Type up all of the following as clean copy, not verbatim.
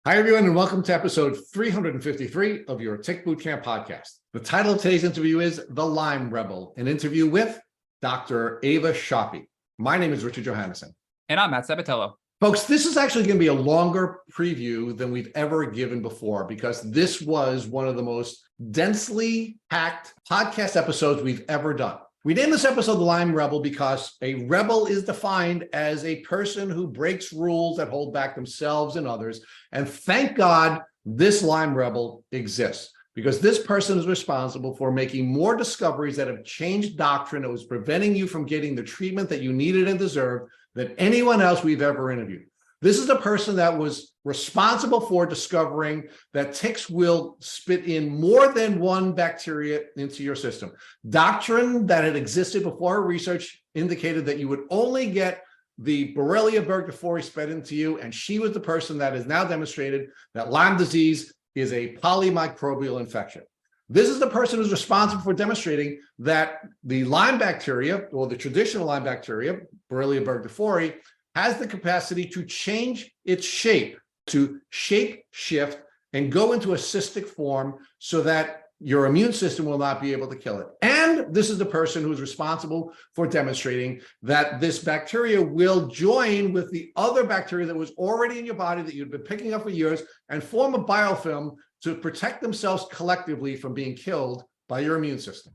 Hi, everyone, and welcome to episode 353 of your Tick Bootcamp podcast. The title of today's interview is The Lyme Rebel, an interview with Dr. Eva Sapi. My name is Richard Johannesson. And I'm Matt Sabatello. Folks, this is actually going to be a longer preview than we've ever given before because this was one of the most densely packed podcast episodes we've ever done. We named this episode The Lyme Rebel because a rebel is defined as a person who breaks rules that hold back themselves and others. And thank God this Lyme Rebel exists because this person is responsible for making more discoveries that have changed doctrine that was preventing you from getting the treatment that you needed and deserved than anyone else we've ever interviewed. This is the person that was responsible for discovering that ticks will spit in more than one bacteria into your system. Doctrine that had existed before research indicated that you would only get the Borrelia burgdorferi spit into you, and she was the person that has now demonstrated that Lyme disease is a polymicrobial infection. This is the person who's responsible for demonstrating that the Lyme bacteria, or the traditional Lyme bacteria, Borrelia burgdorferi, has the capacity to change its shape, to shape shift and go into a cystic form so that your immune system will not be able to kill it. And this is the person who is responsible for demonstrating that this bacteria will join with the other bacteria that was already in your body that you've been picking up for years and form a biofilm to protect themselves collectively from being killed by your immune system.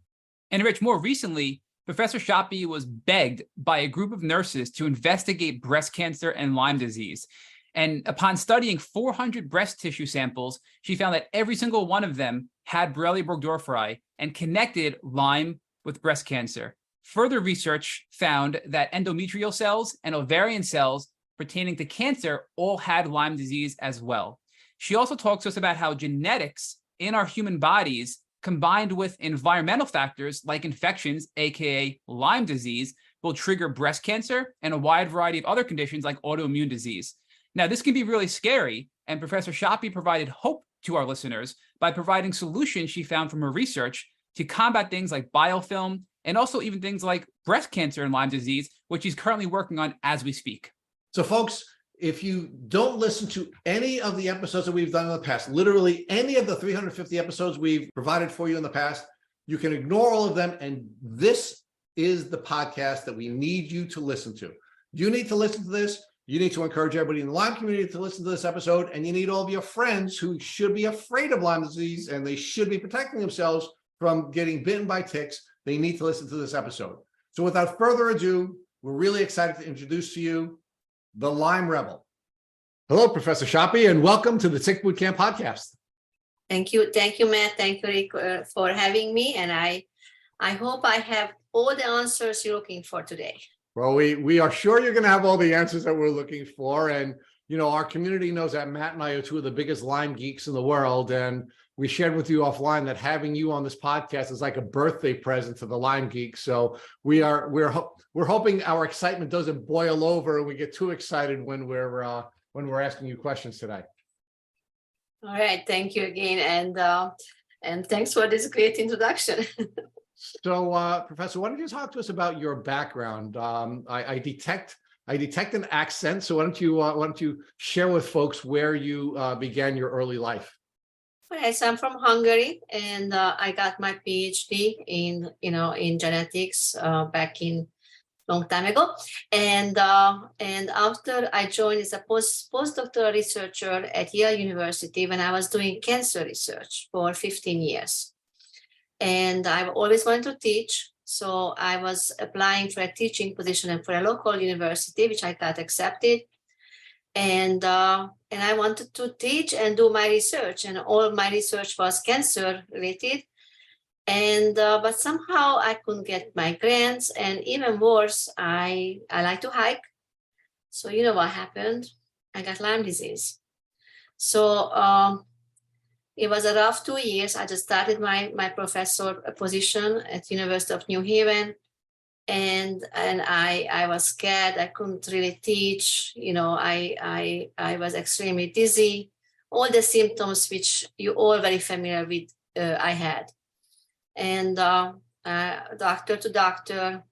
And Rich, more recently, Professor Sapi was begged by a group of nurses to investigate breast cancer and Lyme disease. And upon studying 400 breast tissue samples, she found that every single one of them had Borrelia burgdorferi and connected Lyme with breast cancer. Further research found that endometrial cells and ovarian cells pertaining to cancer all had Lyme disease as well. She also talks to us about how genetics in our human bodies combined with environmental factors like infections, aka Lyme disease, will trigger breast cancer and a wide variety of other conditions like autoimmune disease. Now, this can be really scary, and Professor Sapi provided hope to our listeners by providing solutions she found from her research to combat things like biofilm and also even things like breast cancer and Lyme disease, which she's currently working on as we speak. So, folks, if you don't listen to any of the episodes that we've done in the past, literally any of the 350 episodes we've provided for you in the past, you can ignore all of them. And this is the podcast that we need you to listen to. You need to listen to this. You need to encourage everybody in the Lyme community to listen to this episode. And you need all of your friends who should be afraid of Lyme disease and they should be protecting themselves from getting bitten by ticks. They need to listen to this episode. So without further ado, we're really excited to introduce to you the Lyme Rebel. Hello, Professor Sapi, and welcome to the Tick Bootcamp podcast. Thank you, Matt. Thank you, Rick, for having me. And I hope I have all the answers you're looking for today. Well, we are sure you're going to have all the answers that we're looking for. And, you know, our community knows that Matt and I are two of the biggest Lyme geeks in the world. And we shared with you offline that having you on this podcast is like a birthday present to the Lyme geeks. So we're hoping our excitement doesn't boil over and we get too excited when we're asking you questions today. All right. Thank you again. And thanks for this great introduction. So, Professor, why don't you talk to us about your background? I detect an accent. So why don't you share with folks where you began your early life? Okay, so I'm from Hungary, and I got my PhD in genetics back in long time ago. And after I joined as a postdoctoral researcher at Yale University when I was doing cancer research for 15 years. And I've always wanted to teach. So I was applying for a teaching position for a local university, which I got accepted. And I wanted to teach and do my research. And all of my research was cancer related. And but somehow I couldn't get my grants. And even worse, I like to hike. So you know what happened? I got Lyme disease. So it was a rough 2 years. I just started my professor position at University of New Haven, and I was scared. I couldn't really teach. You know, I was extremely dizzy. All the symptoms which you all very familiar with, I had, and doctor to doctor,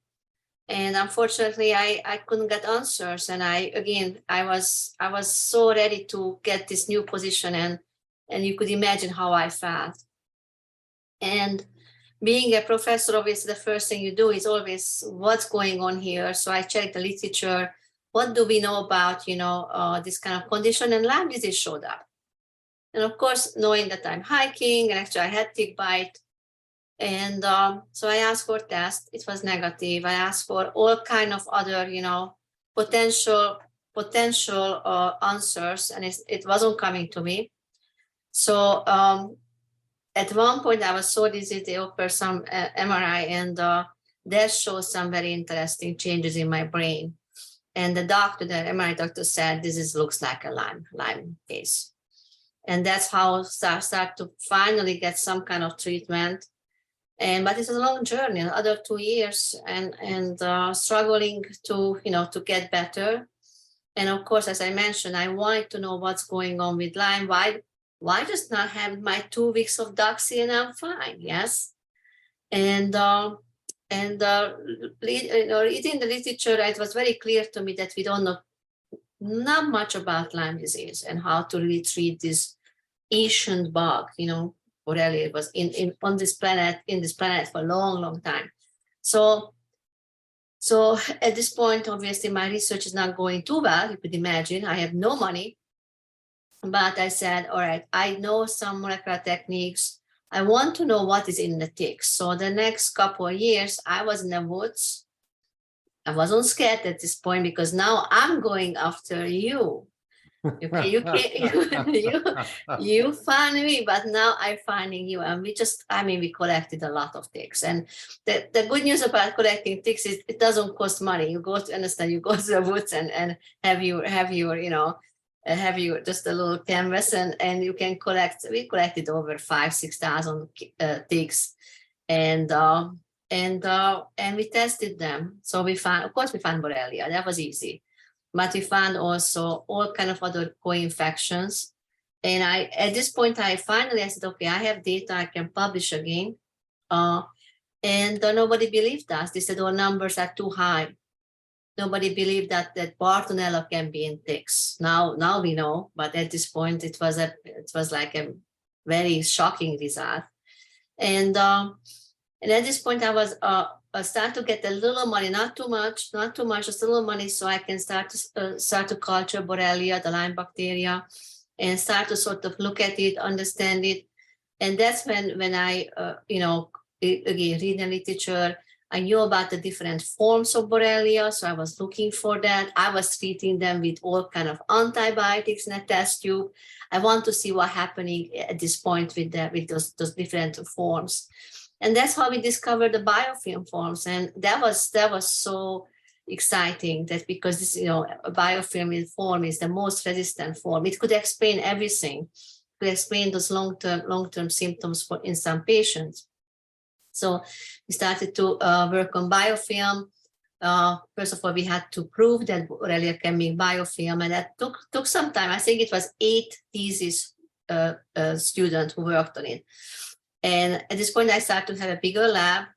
And unfortunately, I couldn't get answers. And I was so ready to get this new position, and you could imagine how I felt. And being a professor, obviously, the first thing you do is always what's going on here. So I checked the literature. What do we know about, this kind of condition? And Lyme disease showed up. And of course, knowing that I'm hiking, and actually I had tick bite. And so I asked for a test. It was negative. I asked for all kind of other, potential answers, and it wasn't coming to me. So at one point, I was so dizzy, they offered some MRI, and that shows some very interesting changes in my brain. And the MRI doctor said, this looks like a Lyme case. And that's how I start to finally get some kind of treatment. But it's a long journey, another 2 years, and struggling to get better. And of course, as I mentioned, I wanted to know what's going on with Lyme. Why just not have my 2 weeks of doxy and I'm fine? Yes. And reading the literature, it was very clear to me that we don't know not much about Lyme disease and how to really treat this ancient bug, Borrelia was on this planet for a long time. So at this point, obviously, my research is not going too well. You could imagine I have no money, but I said, all right, I know some molecular techniques. I want to know what is in the ticks. So the next couple of years, I was in the woods. I wasn't scared at this point because now I'm going after you. Okay, you find me, but now I'm finding you. And we collected a lot of ticks. And the good news about collecting ticks is it doesn't cost money. You go to the woods and have your just a little canvas and you can collect. We collected over 5,000-6,000 ticks, and we tested them. So we found Borrelia. That was easy. But we found also all kind of other co-infections. And at this point, I said, okay, I have data, I can publish again. And nobody believed us. They said our numbers are too high. Nobody believed that Bartonella can be in ticks. Now we know, but at this point, it was like a very shocking result. And at this point, I was start to get a little money, not too much, just a little money, so I can start to culture Borrelia, the Lyme bacteria, and start to sort of look at it, understand it. And that's when I, again, read the literature. I knew about the different forms of Borrelia, so I was looking for that. I was treating them with all kind of antibiotics in a test tube. I want to see what's happening at this point with those different forms. And that's how we discovered the biofilm forms. And that was so exciting, that because this, a biofilm form is the most resistant form. It could explain everything, could explain those long-term symptoms in some patients. So we started to work on biofilm. First of all, we had to prove that Borrelia can make biofilm, and that took some time. I think it was 8 thesis students who worked on it. And at this point, I started to have a bigger lab.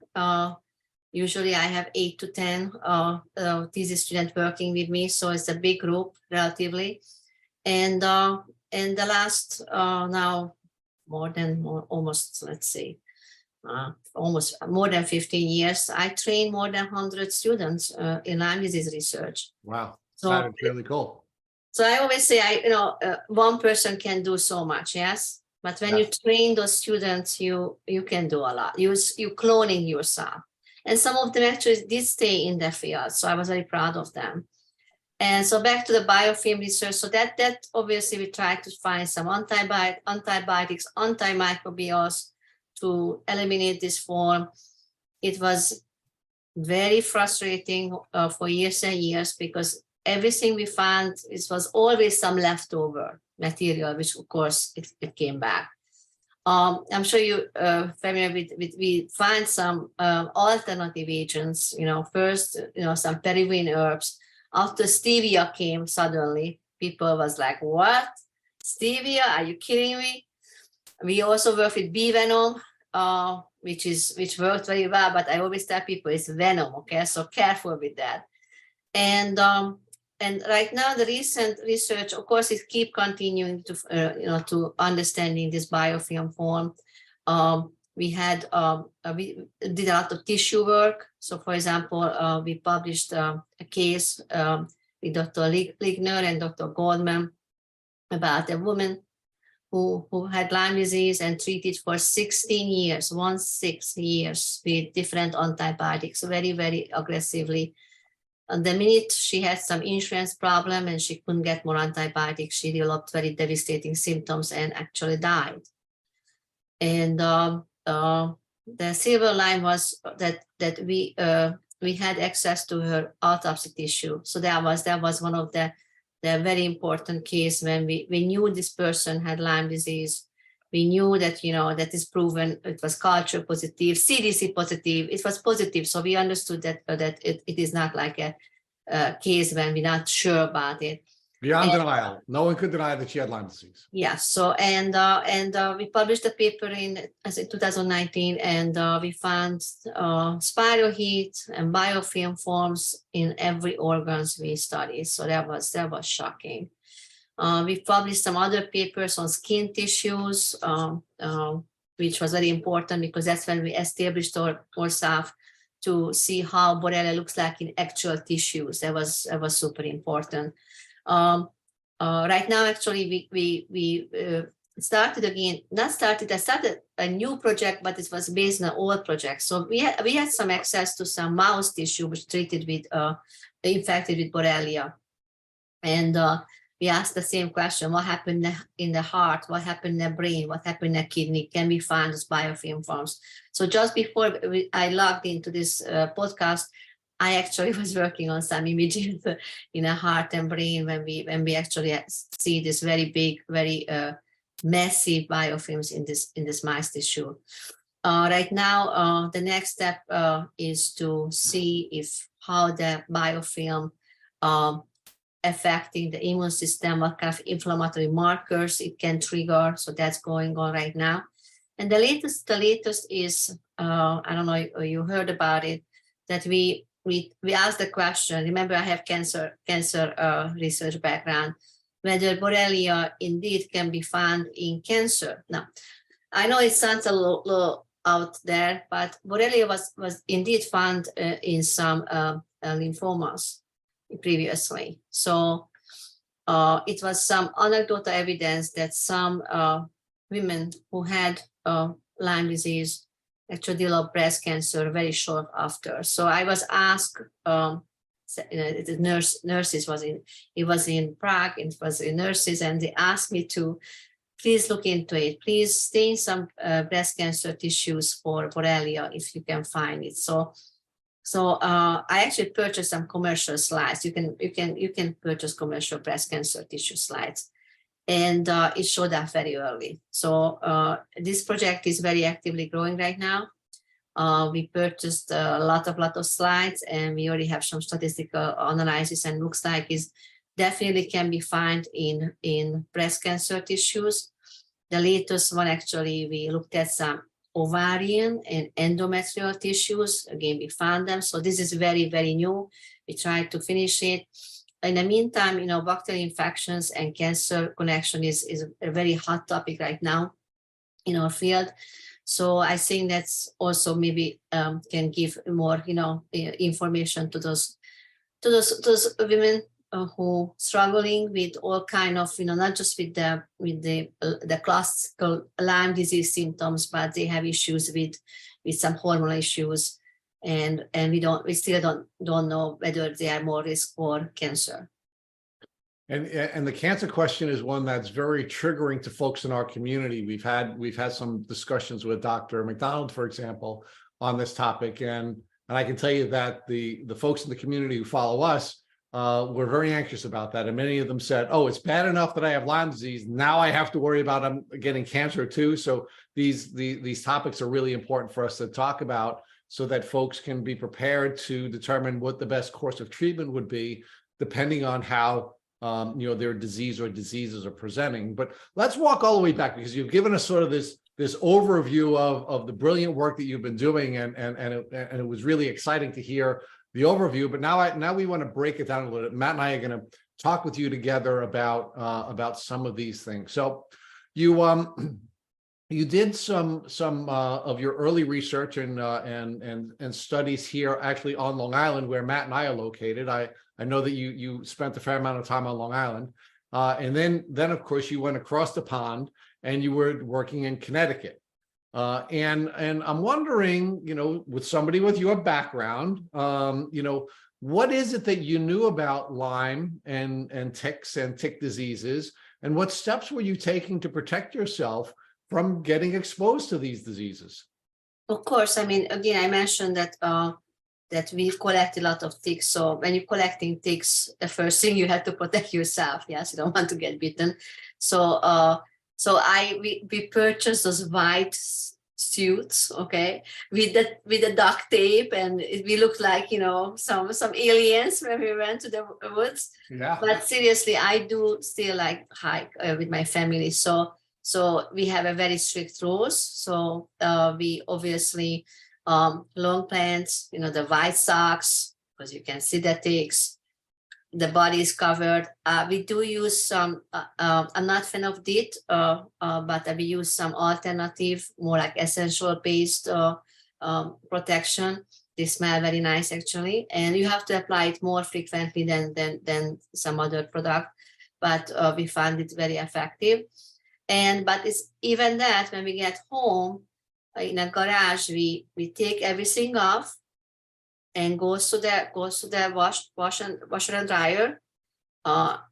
Usually I have 8 to 10 thesis students working with me. So it's a big group relatively. And the last now almost more than 15 years, I train more than 100 students in Lyme disease research. Wow, so that's really cool. So I always say, one person can do so much, yes. But when you train those students, you can do a lot. You're cloning yourself. And some of them actually did stay in the field. So I was very proud of them. And so back to the biofilm research. So that obviously we tried to find some antibiotics, antimicrobials to eliminate this form. It was very frustrating for years and years, because everything we found, it was always some leftover material, which of course it came back. I'm sure you familiar with we find some alternative agents. First some peruvian herbs. After stevia came, suddenly people was like, what? Stevia? Are you kidding me? We also work with bee venom. which worked very well, but I always tell people it's venom, okay? So careful with that. And right now, the recent research, of course, is keep continuing to, to understanding this biofilm form. We did a lot of tissue work. So, for example, we published a case with Dr. Ligner and Dr. Goldman about a woman who had Lyme disease and treated for 16 years, 16 years with different antibiotics, very, very aggressively. And the minute she had some insurance problem and she couldn't get more antibiotics, she developed very devastating symptoms and actually died. And the silver line was that we had access to her autopsy tissue. So that was one of the very important case when we knew this person had Lyme disease. We knew that, that is proven. It was culture positive, CDC positive. It was positive. So we understood that it is not like a case when we're not sure about it. Beyond denial. No one could deny that she had Lyme disease. Yeah. So, and we published a paper in 2019, and we found spiral heat and biofilm forms in every organs we studied. So that was shocking. We published some other papers on skin tissues, which was very important because that's when we established ourselves to see how Borrelia looks like in actual tissues. That was super important. Right now, actually, we started again. I started a new project, but it was based on an old project. So we had some access to some mouse tissue which treated with infected with Borrelia, and we asked the same question: what happened in the heart? What happened in the brain? What happened in the kidney? Can we find those biofilm forms? So just before I logged into this podcast, I actually was working on some images in the heart and brain when we actually see this very big, very massive biofilms in this mouse tissue. Right now, the next step is to see how the biofilm affecting the immune system, what kind of inflammatory markers it can trigger. So that's going on right now. And the latest is, I don't know if you heard about it, that we asked the question, remember I have cancer research background, whether Borrelia indeed can be found in cancer. Now, I know it sounds a little out there, but Borrelia was indeed found in some lymphomas previously. So it was some anecdotal evidence that some women who had Lyme disease actually developed breast cancer very short after. So I was asked, the nurses it was in Prague, it was in nurses, and they asked me to please look into it. Please stain some breast cancer tissues for Borrelia if you can find it. So I actually purchased some commercial slides. You can purchase commercial breast cancer tissue slides, and it showed up very early. So this project is very actively growing right now. We purchased a lot of slides, and we already have some statistical analysis, and looks like it definitely can be found in breast cancer tissues. The latest one, actually, we looked at some ovarian and endometrial tissues. Again, we found them. So this is very, very new. We tried to finish it. In the meantime, bacterial infections and cancer connection is a very hot topic right now in our field. So I think that's also maybe can give more, information to those women who struggling with all kind of, not just with the classical Lyme disease symptoms, but they have issues with some hormonal issues, and we still don't know whether they are more risk for cancer. And the cancer question is one that's very triggering to folks in our community. We've had some discussions with Dr. McDonald, for example, on this topic, and I can tell you that the folks in the community who follow us were very anxious about that, and many of them said, "Oh, it's bad enough that I have Lyme disease. Now I have to worry about getting cancer too." So these topics are really important for us to talk about, so that folks can be prepared to determine what the best course of treatment would be, depending on how their disease or diseases are presenting. But let's walk all the way back, because you've given us sort of this overview of the brilliant work that you've been doing, and it was really exciting to hear the overview. But now we want to break it down a little bit. Matt and I are going to talk with you together about some of these things. So you did some of your early research and studies here, actually on Long Island, where Matt and I are located. I know that you spent a fair amount of time on Long Island, and then of course you went across the pond and you were working in Connecticut. And I'm wondering, with somebody with your background, what is it that you knew about Lyme and ticks and tick diseases, and what steps were you taking to protect yourself from getting exposed to these diseases? Of course, I mean, again, I mentioned that we collect a lot of ticks. So when you're collecting ticks, the first thing you have to protect yourself. Yes, you don't want to get bitten. So we purchased those white suits, okay, with the duct tape, and we looked like some aliens when we went to the woods. Yeah. But seriously, I do still like hike with my family. So we have a very strict rules. So we obviously long pants, the white socks, because you can see the ticks. The body is covered. We do use some, I'm not fan of DEET, but we use some alternative, more like essential based protection. They smell very nice actually. And you have to apply it more frequently than some other product, but we found it very effective. But it's even that when we get home in a garage, we take everything off and goes to the washer and dryer,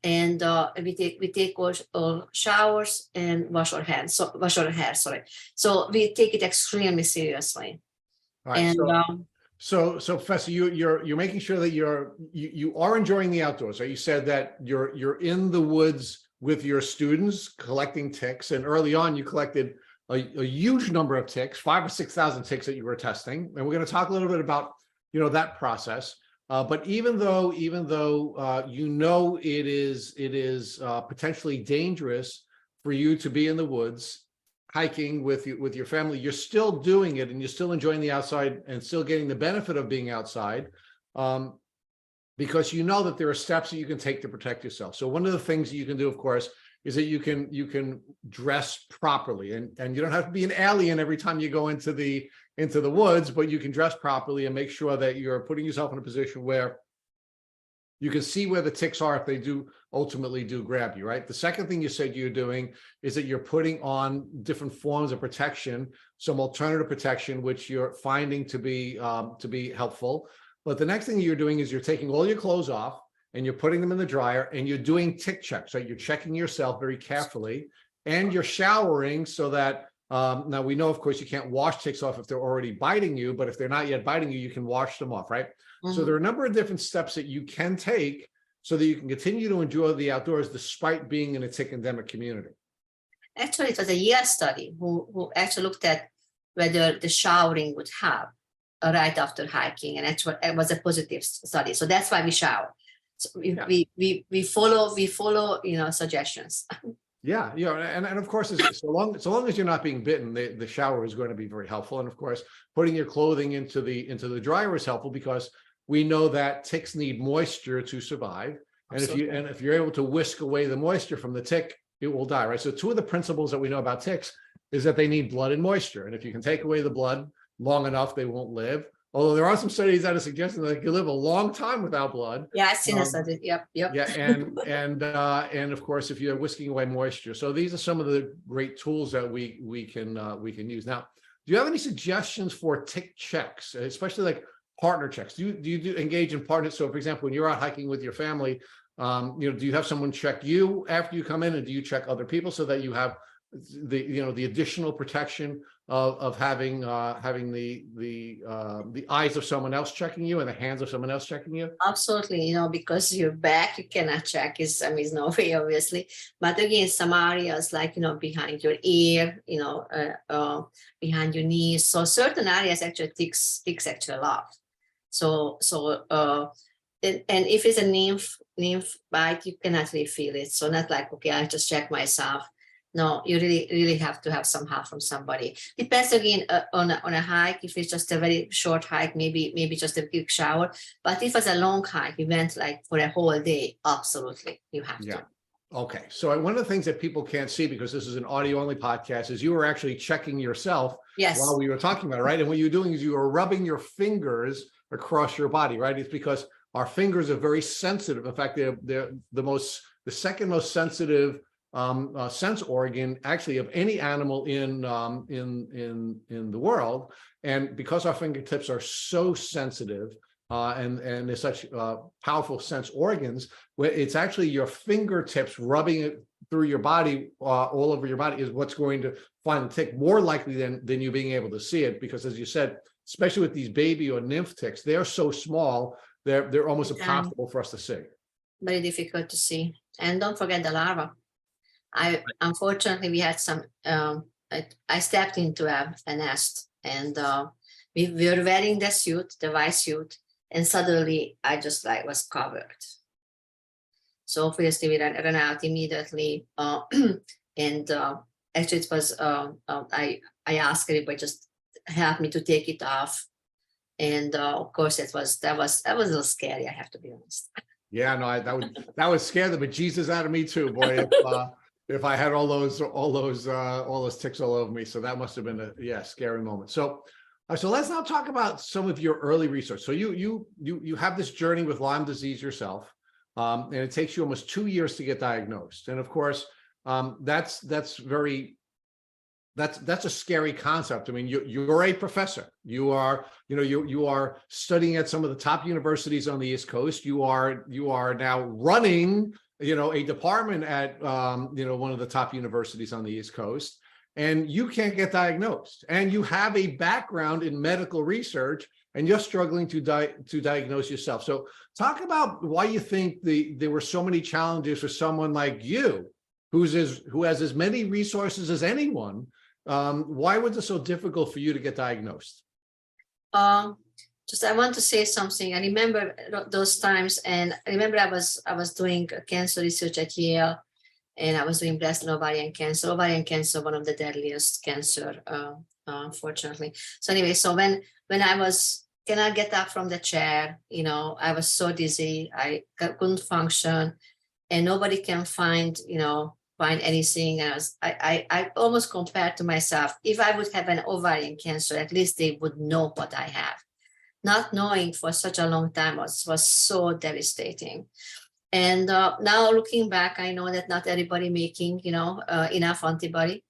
and we take our showers and wash our hair. So we take it extremely seriously. All right. And so Professor, you're making sure that you are enjoying the outdoors. Right? You said that you're in the woods with your students collecting ticks, and early on you collected a huge number of ticks, 5,000 or 6,000 ticks that you were testing, and we're going to talk a little bit about that process. But even though it is potentially dangerous for you to be in the woods hiking with your family, you're still doing it, and you're still enjoying the outside and still getting the benefit of being outside, because that there are steps that you can take to protect yourself. So one of the things that you can do, of course, is that you can dress properly, and you don't have to be an alien every time you go into the woods, but you can dress properly and make sure that you're putting yourself in a position where you can see where the ticks are if they do ultimately grab you, right? The second thing you said you're doing is that you're putting on different forms of protection, some alternative protection, which you're finding to be helpful. But the next thing you're doing is you're taking all your clothes off and you're putting them in the dryer, and you're doing tick checks. So you're checking yourself very carefully, and you're showering so that now we know, of course, you can't wash ticks off if they're already biting you, but if they're not yet biting you, you can wash them off, right? Mm-hmm. So there are a number of different steps that you can take so that you can continue to enjoy the outdoors despite being in a tick endemic community. Actually, it was a Yale study who actually looked at whether the showering would help right after hiking, and actually it was a positive study. So that's why we shower. So we follow suggestions. Yeah, and of course, so long as you're not being bitten, the shower is going to be very helpful. And of course, putting your clothing into the dryer is helpful, because we know that ticks need moisture to survive. And if you're able to whisk away the moisture from the tick, it will die, right? So two of the principles that we know about ticks is that they need blood and moisture. And if you can take away the blood long enough, they won't live. Although there are some studies that are suggesting that you live a long time without blood. Yeah, I've seen a study. Yep. Yeah, and of course, if you're whisking away moisture. So these are some of the great tools that we can use. Now, do you have any suggestions for tick checks, especially like partner checks? Do you engage in partners? So, for example, when you're out hiking with your family, do you have someone check you after you come in, and do you check other people so that you have the additional protection of having the eyes of someone else checking you and the hands of someone else checking you? Absolutely, because your back you cannot check, is no way, obviously. But again, some areas like behind your ear, behind your knees. So certain areas actually ticks actually love. So and if it's a nymph bite, you can actually feel it. So not like, okay, I just check myself. No, you really have to have some help from somebody. Depends again on a hike. If it's just a very short hike, maybe just a quick shower. But if it's a long hike, you went like for a whole day, absolutely, you have to. Okay. So one of the things that people can't see, because this is an audio only podcast, is you were actually checking yourself while we were talking about it, right? And what you're doing is you are rubbing your fingers across your body, right? It's because our fingers are very sensitive. In fact, they're the second most sensitive sense organ actually of any animal in the world. And because our fingertips are so sensitive and they're such powerful sense organs, it's actually your fingertips rubbing it through your body, all over your body, is what's going to find the tick more likely than you being able to see it. Because as you said, especially with these baby or nymph ticks, they're so small, they're almost impossible for us to see. Very difficult to see. And don't forget the larva. Unfortunately, we had some, I stepped into a nest, and we were wearing the suit, the white suit, and suddenly I just was covered. So obviously we ran out immediately, and actually it was, I asked everybody just help me to take it off. And of course that was a little scary, I have to be honest. Yeah, no, that would scare the bejesus out of me too, boy. If I had all those ticks all over me. So that must have been a scary moment. So let's now talk about some of your early research. So you have this journey with Lyme disease yourself, and it takes you almost 2 years to get diagnosed. And of course, that's a scary concept. I mean, you're a professor. You are studying at some of the top universities on the East Coast. You are now running a department at one of the top universities on the East Coast, and you can't get diagnosed. And you have a background in medical research, and you're struggling to diagnose yourself. So talk about why you think there were so many challenges for someone like you, who has as many resources as anyone. Why was it so difficult for you to get diagnosed? I want to say something. I remember those times, and I remember I was doing cancer research at Yale, and I was doing breast and ovarian cancer. Ovarian cancer, one of the deadliest cancer, unfortunately. So anyway, so when I cannot get up from the chair, I was so dizzy, I couldn't function, and nobody can find anything. I almost compared to myself, if I would have an ovarian cancer, at least they would know what I have. Not knowing for such a long time was so devastating. And now looking back, I know that not everybody making enough antibody.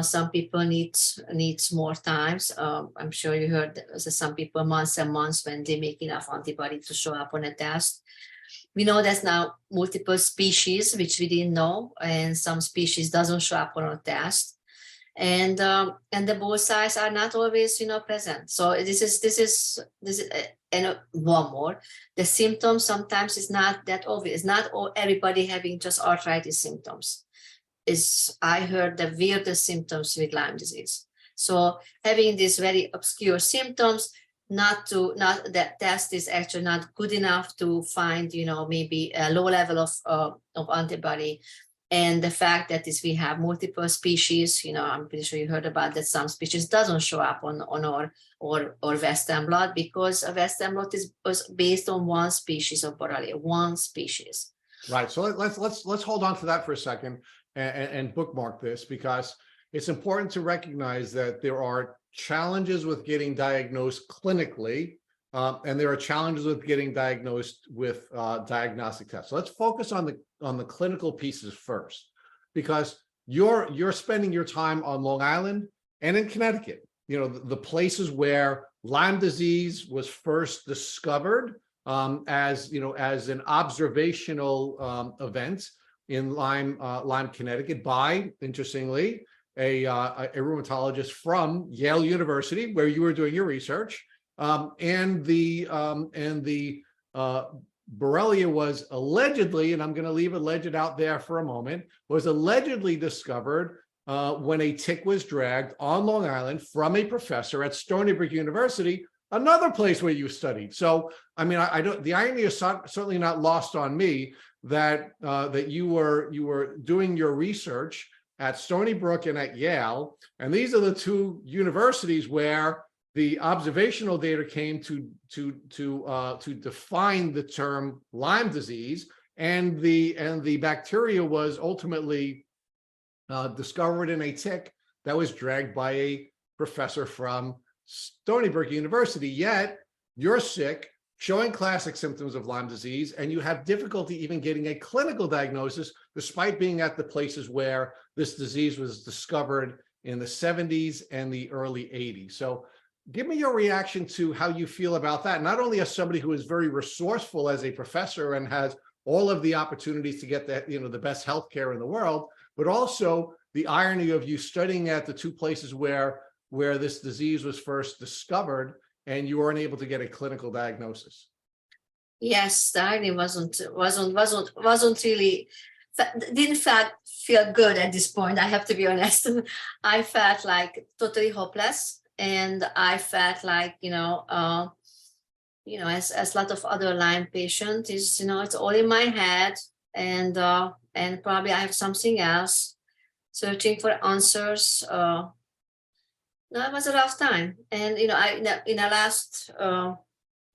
Some people needs more times. I'm sure you heard that some people months and months when they make enough antibody to show up on a test. We know there's now multiple species which we didn't know, and some species doesn't show up on a test. And the both sides are not always present. So this is and one more, the symptoms sometimes is not that obvious. Not everybody having just arthritis symptoms. I heard the weirdest symptoms with Lyme disease. So having these very obscure symptoms, that test is actually not good enough to find maybe a low level of antibody. And the fact that we have multiple species, I'm pretty sure you heard about that some species doesn't show up on our Western blot, because a Western blot was based on one species of Borrelia, one species. Right. So let's hold on to that for a second and bookmark this, because it's important to recognize that there are challenges with getting diagnosed clinically, and there are challenges with getting diagnosed with diagnostic tests. So let's focus on the clinical pieces first, because you're spending your time on Long Island and in Connecticut, the places where Lyme disease was first discovered as an observational event in Lyme, Connecticut by, interestingly, a rheumatologist from Yale University, where you were doing your research. And the Borrelia was allegedly, and I'm going to leave alleged out there for a moment, was allegedly discovered when a tick was dragged on Long Island from a professor at Stony Brook University another place where you studied. So, I mean, I don't. The irony is certainly not lost on me that that you were doing your research at Stony Brook and at Yale, and these are the two universities where the observational data came to define the term Lyme disease, and the bacteria was ultimately discovered in a tick that was dragged by a professor from Stony Brook University. Yet you're sick, showing classic symptoms of Lyme disease, and you have difficulty even getting a clinical diagnosis, despite being at the places where this disease was discovered in the 70s and the early 80s. So give me your reaction to how you feel about that, not only as somebody who is very resourceful as a professor and has all of the opportunities to get the best healthcare in the world, but also the irony of you studying at the two places where this disease was first discovered, and you weren't able to get a clinical diagnosis. Yes, the irony wasn't really, didn't feel good at this point. I have to be honest. I felt like totally hopeless, and I felt like as a lot of other Lyme patients, is it's all in my head, and probably I have something else. Searching for answers. No, it was a rough time, and in the last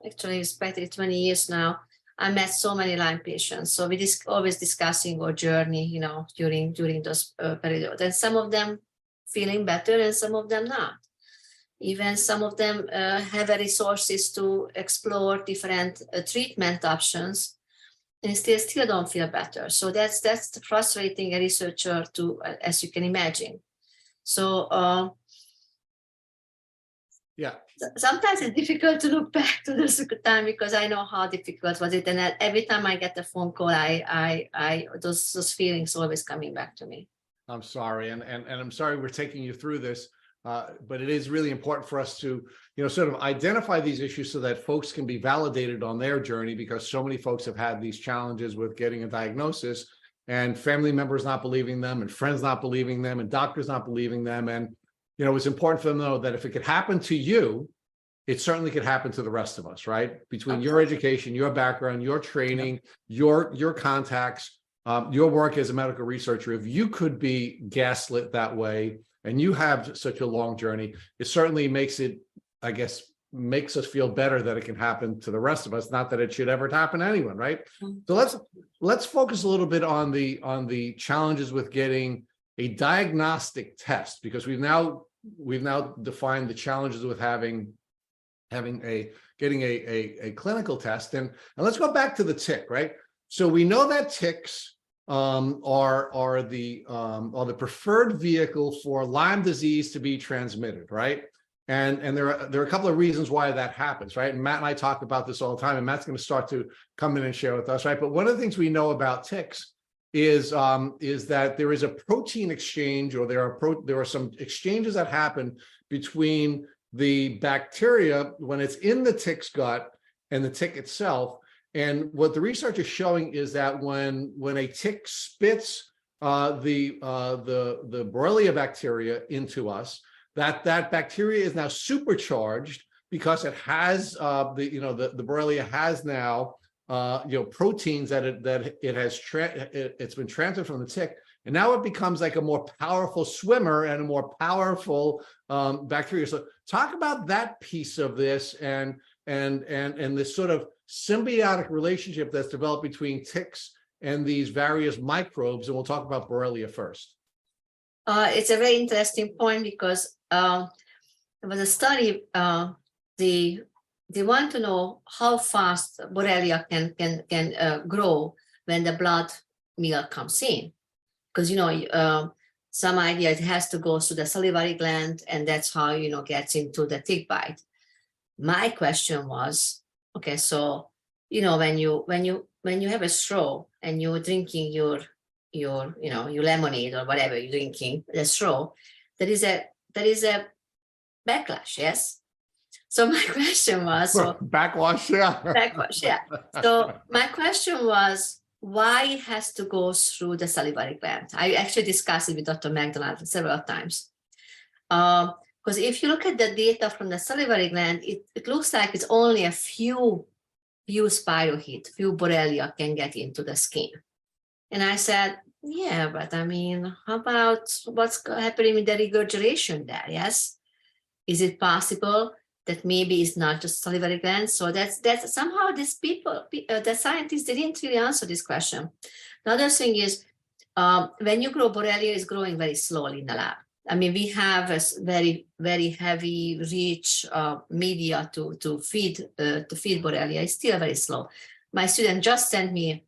actually it's practically 20 years now, I met so many Lyme patients. So we always discussing our journey, during those periods, and some of them feeling better, and some of them not. Even some of them have the resources to explore different treatment options, and still don't feel better. So that's frustrating a researcher to, as you can imagine. So. Yeah. Sometimes it's difficult to look back to this time, because I know how difficult was it, and every time I get a phone call, I those feelings always coming back to me. I'm sorry, and I'm sorry we're taking you through this, but it is really important for us to sort of identify these issues so that folks can be validated on their journey, because so many folks have had these challenges with getting a diagnosis, and family members not believing them, and friends not believing them, and doctors not believing them, and it's important for them to know that if it could happen to you, it certainly could happen to the rest of us, right? Between your education, your background, your training, your contacts, your work as a medical researcher, if you could be gaslit that way and you have such a long journey, it certainly makes us feel better that it can happen to the rest of us, not that it should ever happen to anyone, right? So let's focus a little bit on the challenges with getting a diagnostic test, because we've now defined the challenges with getting a clinical test, and let's go back to the tick, right? So we know that ticks are the preferred vehicle for Lyme disease to be transmitted, right? And there are a couple of reasons why that happens, right? And Matt and I talk about this all the time, and Matt's going to start to come in and share with us, right? But one of the things we know about ticks is that there is a protein exchange, or there are some exchanges that happen between the bacteria when it's in the tick's gut and the tick itself. And what the research is showing is that when a tick spits the Borrelia bacteria into us, that bacteria is now supercharged, because it has the Borrelia has now proteins that it's been transferred from the tick, and now it becomes like a more powerful swimmer and a more powerful bacteria. So talk about that piece of this, and this sort of symbiotic relationship that's developed between ticks and these various microbes, and we'll talk about Borrelia first. It's a very interesting point, because there was a study. They want to know how fast Borrelia can grow when the blood meal comes in, because some idea it has to go through the salivary gland, and that's how gets into the tick bite. My question was, okay, so when you have a straw and you're drinking your lemonade or whatever you're drinking, the straw, there is a backlash, yes. So my question was, backwash, yeah. Backwash, yeah. So my question was, why it has to go through the salivary gland? I actually discussed it with Dr. McDonald several times. Because if you look at the data from the salivary gland, it looks like it's only a few spirochetes, few Borrelia can get into the skin. And I said, yeah, but I mean, how about what's happening with the regurgitation there? Yes. Is it possible that maybe it's not just salivary glands? So that's somehow these people, the scientists, they didn't really answer this question. The other thing is, when you grow, Borrelia is growing very slowly in the lab. I mean, we have a very, very heavy, rich media to feed Borrelia. It's still very slow. My student just sent me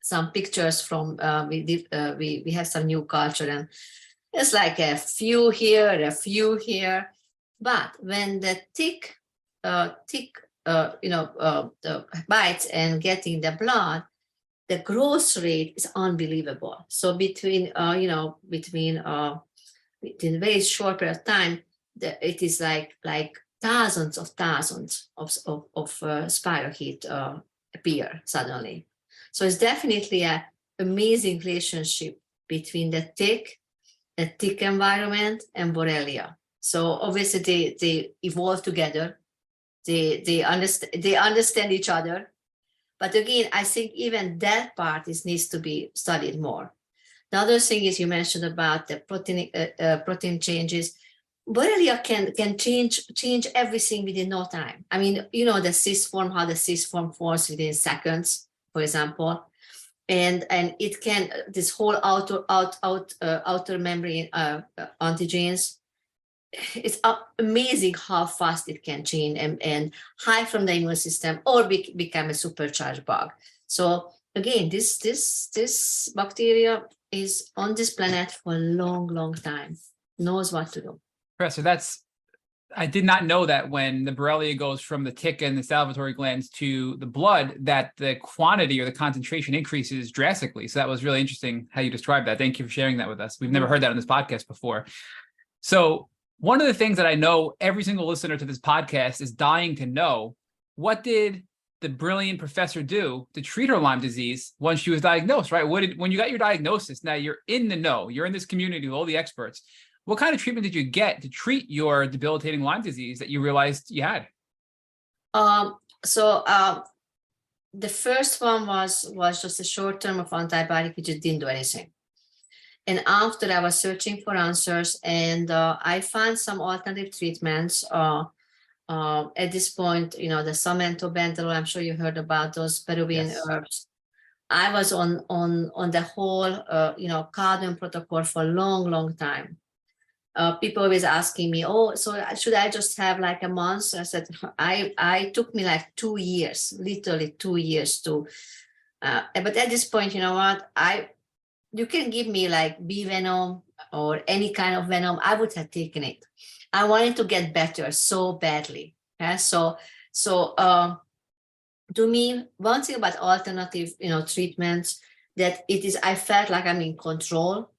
some pictures from we have some new culture, and it's like a few here, a few here. But when the tick bites and getting the blood, the growth rate is unbelievable. So between within a very short period of time, it is like thousands of spirochetes appear suddenly. So it's definitely an amazing relationship between the tick environment, and Borrelia. So obviously they evolve together. They understand each other. But again, I think even that part needs to be studied more. The other thing is, you mentioned about the protein changes. Borrelia can change everything within no time. I mean, the cyst form, how the cyst forms within seconds, for example, and it can, this whole outer membrane antigens. It's amazing how fast it can change and hide from the immune system or become a supercharged bug. So again, this bacteria is on this planet for a long, long time, knows what to do. Professor, I did not know that when the Borrelia goes from the tick and the salivary glands to the blood, that the quantity or the concentration increases drastically. So that was really interesting how you described that. Thank you for sharing that with us. We've never heard that on this podcast before. So one of the things that I know every single listener to this podcast is dying to know, what did the brilliant professor do to treat her Lyme disease once she was diagnosed, right? When you got your diagnosis, now you're in the know, you're in this community with all the experts. What kind of treatment did you get to treat your debilitating Lyme disease that you realized you had? The first one was just a short term of antibiotic, which just didn't do anything. And after, I was searching for answers, and I found some alternative treatments. At this point, the Samento Bentelol, I'm sure you heard about those Peruvian herbs. I was on the whole, Cardin protocol for a long, long time. People always asking me, oh, so should I just have like a month? I said, I took me like 2 years, literally 2 years to, but at this point, you know what? You can give me like bee venom or any kind of venom, I would have taken it. I wanted to get better so badly. Yeah? So to me, one thing about alternative, treatments, that I felt like I'm in control.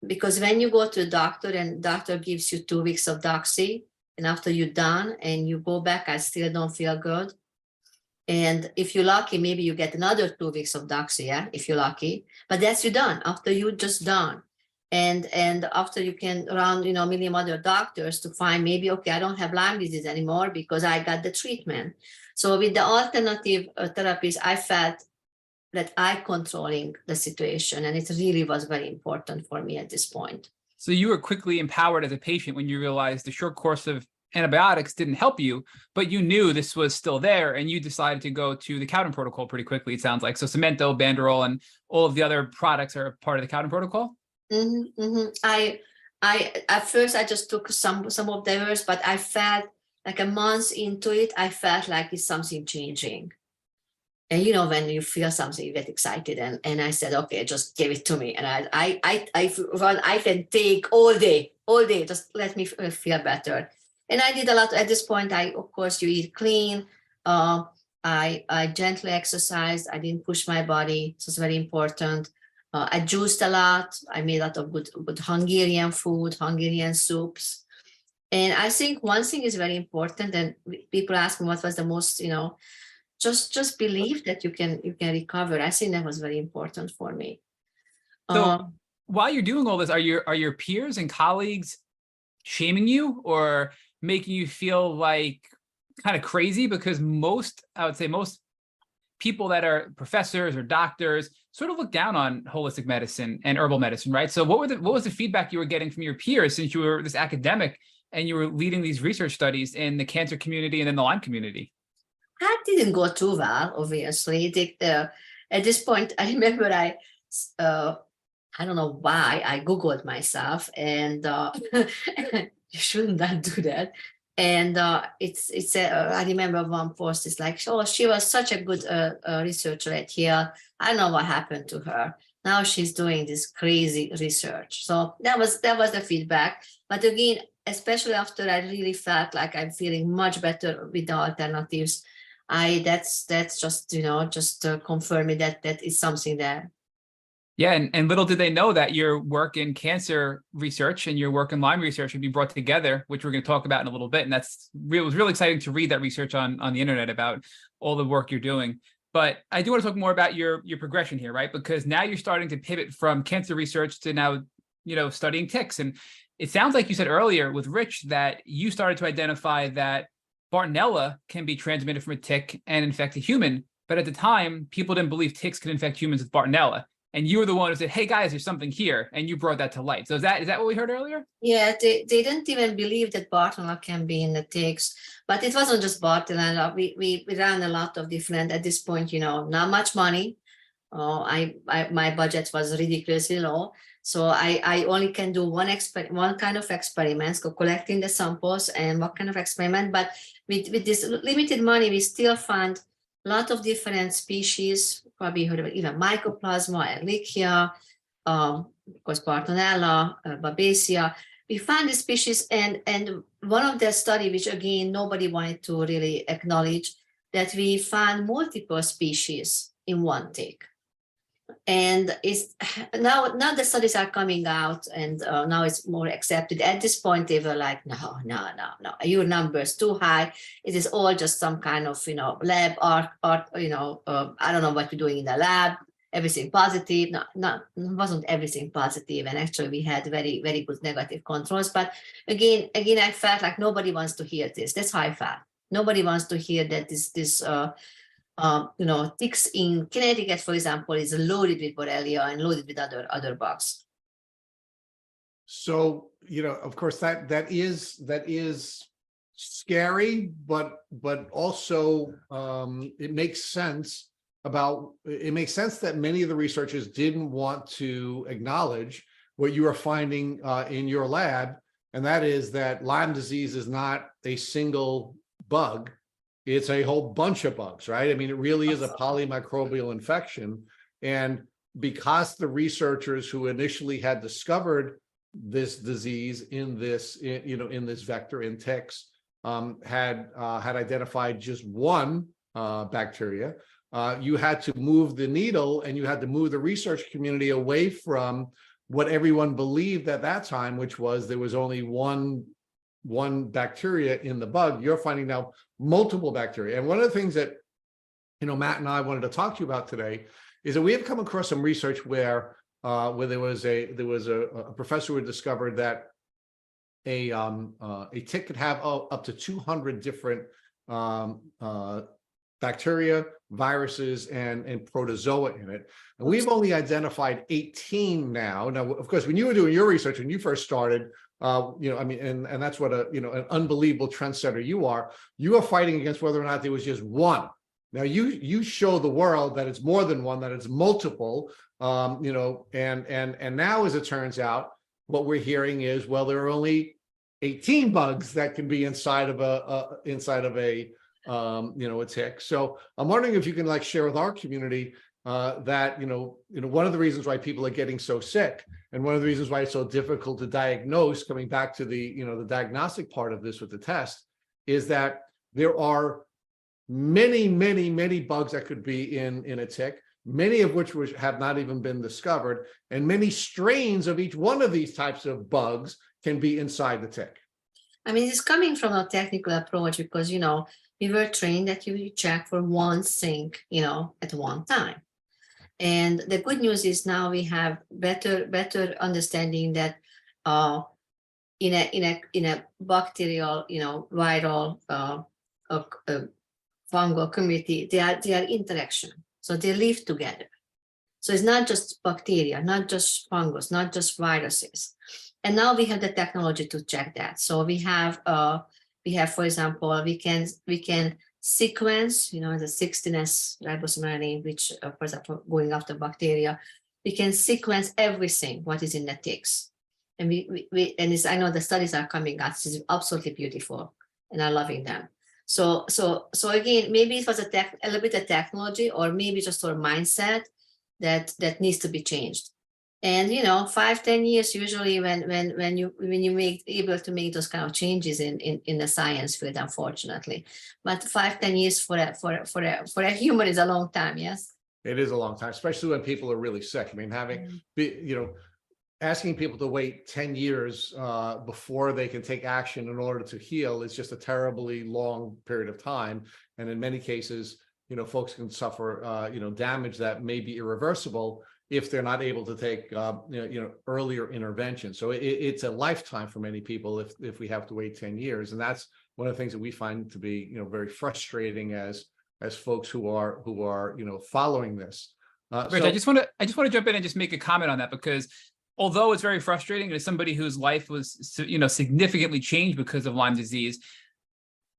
Because when you go to a doctor and doctor gives you 2 weeks of doxy, and after you're done and you go back, I still don't feel good. And if you're lucky, maybe you get another 2 weeks of doxy, yeah, if you're lucky. But that's you done. After you just done. And after you can run, million other doctors to find maybe, okay, I don't have Lyme disease anymore because I got the treatment. So with the alternative therapies, I felt that I controlling the situation, and it really was very important for me at this point. So you were quickly empowered as a patient when you realized the short course of antibiotics didn't help you, but you knew this was still there, and you decided to go to the Cowden protocol pretty quickly, it sounds like. So Samento, Banderol, and all of the other products are part of the Cowden protocol? Mm-hmm, mm-hmm. I at first I just took some of theirs, but I felt like a month into it, I felt like it's something changing. And when you feel something, you get excited, and I said, okay, just give it to me, and I can take all day, just let me feel better. And I did a lot. At this point, of course, you eat clean. I gently exercised. I didn't push my body. So it's very important. I juiced a lot. I made a lot of good Hungarian food, Hungarian soups. And I think one thing is very important, and people ask me what was the most, just believe that you can recover. I think that was very important for me. So while you're doing all this, are your peers and colleagues shaming you or making you feel like kind of crazy? Because I would say most people that are professors or doctors sort of look down on holistic medicine and herbal medicine, right? So what was the feedback you were getting from your peers, since you were this academic and you were leading these research studies in the cancer community and then the Lyme community? That didn't go too well, obviously. At this point, I remember I don't know why I Googled myself, and you shouldn't not do that. And I remember one post is like, oh, she was such a good researcher at Yale. I don't know what happened to her. Now she's doing this crazy research. So that was the feedback. But again, especially after I really felt like I'm feeling much better with the alternatives, that's just confirming that is something there. Yeah, and little did they know that your work in cancer research and your work in Lyme research would be brought together, which we're going to talk about in a little bit. And it was really exciting to read that research on the internet about all the work you're doing. But I do want to talk more about your progression here, right? Because now you're starting to pivot from cancer research to now, studying ticks. And it sounds like you said earlier with Rich that you started to identify that Bartonella can be transmitted from a tick and infect a human. But at the time, people didn't believe ticks could infect humans with Bartonella. And you were the one who said, hey, guys, there's something here. And you brought that to light. So is that what we heard earlier? Yeah, they didn't even believe that Bartonella can be in the ticks. But it wasn't just Bartonella. We ran a lot of different, at this point, not much money. My budget was ridiculously low. So I only can do one kind of experiments, collecting the samples and what kind of experiment. But with this limited money, we still found a lot of different species. Probably heard of even Mycoplasma, Ehrlichia, of course, Bartonella, Babesia. We found the species, and one of the study, which again nobody wanted to really acknowledge, that we found multiple species in one tick. And it's now the studies are coming out, and now it's more accepted. At this point, they were like, no, your number's too high. It is all just some kind of lab art. I don't know what you're doing in the lab. Everything positive. No, wasn't everything positive, and actually we had very, very good negative controls. But again, I felt like nobody wants to hear this. That's how I felt. Nobody wants to hear that this ticks in Connecticut, for example, is loaded with Borrelia and loaded with other bugs. So, of course, that is scary, but also it makes sense that many of the researchers didn't want to acknowledge what you are finding in your lab, and that is that Lyme disease is not a single bug. It's a whole bunch of bugs, right? I mean, it really is a polymicrobial infection. And because the researchers who initially had discovered this disease in this vector in ticks had identified just one bacteria, you had to move the needle, and you had to move the research community away from what everyone believed at that time, which was there was only one bacteria in the bug. You're finding now multiple bacteria. And one of the things that Matt and I wanted to talk to you about today is that we have come across some research where there was a professor who had discovered that a tick could have up to 200 different bacteria, viruses, and protozoa in it. And we've only identified 18 now. Now, of course, when you were doing your research, when you first started, and that's what an unbelievable trendsetter you are fighting against whether or not there was just one. Now you show the world that it's more than one, that it's multiple, and now, as it turns out, what we're hearing is, well, there are only 18 bugs that can be inside of a tick. So I'm wondering if you can share with our community that one of the reasons why people are getting so sick, and one of the reasons why it's so difficult to diagnose, coming back to the the diagnostic part of this with the test, is that there are many bugs that could be in a tick, many of which have not even been discovered, and many strains of each one of these types of bugs can be inside the tick. I mean, it's coming from a technical approach because we were trained that you check for one thing at one time. And the good news is now we have better understanding that in a bacterial, viral fungal community, they are interaction. So they live together. So it's not just bacteria, not just fungus, not just viruses. And now we have the technology to check that. So we have, for example, we can sequence, the 16S ribosomal, which, for example, going after bacteria, we can sequence everything what is in the ticks. And I know the studies are coming out. It's absolutely beautiful, and I'm loving them. So again, maybe it was a little bit of technology, or maybe just our mindset that needs to be changed. And 5-10 years usually when you make able to make those kind of changes in the science field, unfortunately. But 5-10 years for a human is a long time. Yes, it is a long time, especially when people are really sick. I mean, asking people to wait 10 years before they can take action in order to heal is just a terribly long period of time. And in many cases, folks can suffer, damage that may be irreversible if they're not able to take, earlier intervention. So it's a lifetime for many people if we have to wait 10 years. And that's one of the things that we find to be, very frustrating as folks who are, following this. Rich, I just want to jump in and just make a comment on that, because although it's very frustrating, as somebody whose life was, significantly changed because of Lyme disease,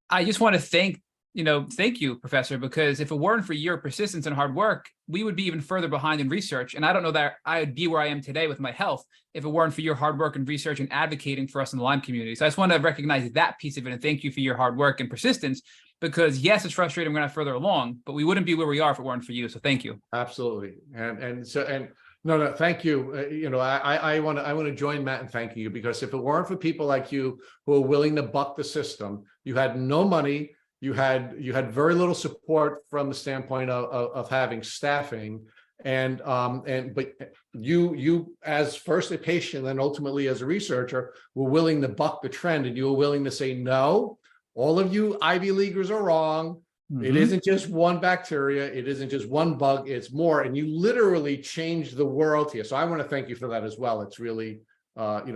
I just want to thank you, Professor, because if it weren't for your persistence and hard work, we would be even further behind in research. And I don't know that I would be where I am today with my health if it weren't for your hard work and research and advocating for us in the Lyme community. So I just want to recognize that piece of it and thank you for your hard work and persistence, because yes, it's frustrating we're not further along, but we wouldn't be where we are if it weren't for you. So thank you. Absolutely. No, thank you. I want to join Matt in thanking you, because if it weren't for people like you who are willing to buck the system, you had no money, you had very little support from the standpoint of having staffing, but you as first a patient and ultimately as a researcher were willing to buck the trend, and you were willing to say, no, all of you Ivy Leaguers are wrong. Mm-hmm. It isn't just one bacteria. It isn't just one bug. It's more. And you literally changed the world here. So I want to thank you for that as well. It's really,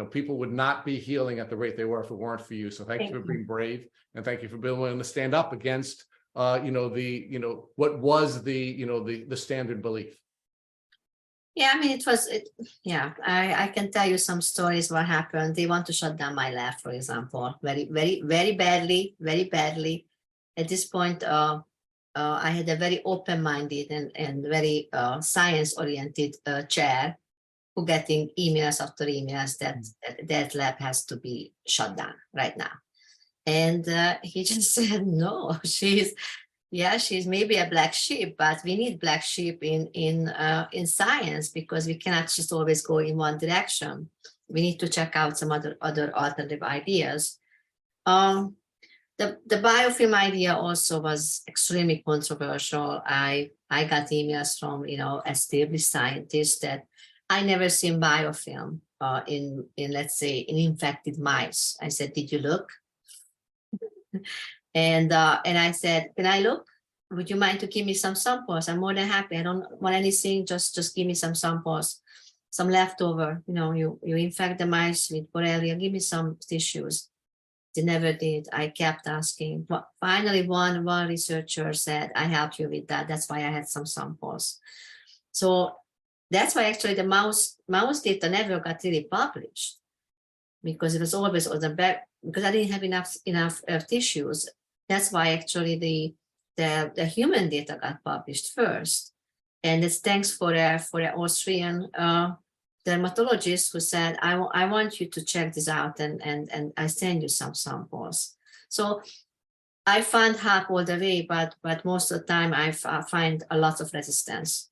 people would not be healing at the rate they were if it weren't for you. So thank you for being brave, and thank you for being willing to stand up against, what was the standard belief. Yeah, I mean, I can tell you some stories what happened. They want to shut down my lab, for example, very, very, very badly, very badly. At this point, I had a very open-minded and very science-oriented chair who getting emails after emails that lab has to be shut down right now. And he just said, no, she's maybe a black sheep, but we need black sheep in science, because we cannot just always go in one direction. We need to check out some other alternative ideas. The biofilm idea also was extremely controversial. I got emails from established scientists that I never seen biofilm in let's say in infected mice. I said, did you look? And I said, can I look? Would you mind to give me some samples? I'm more than happy. I don't want anything. Just give me some samples, some leftover. You infect the mice with Borrelia. Give me some tissues. They never did. I kept asking. But finally, one researcher said, I helped you with that. That's why I had some samples. So that's why actually the mouse data never got really published, because it was always on the back, because I didn't have enough tissues. That's why actually the human data got published first. And it's thanks for the Austrian dermatologist who said, I want you to check this out, and I send you some samples. So I find help all the way, but most of the time I find a lot of resistance.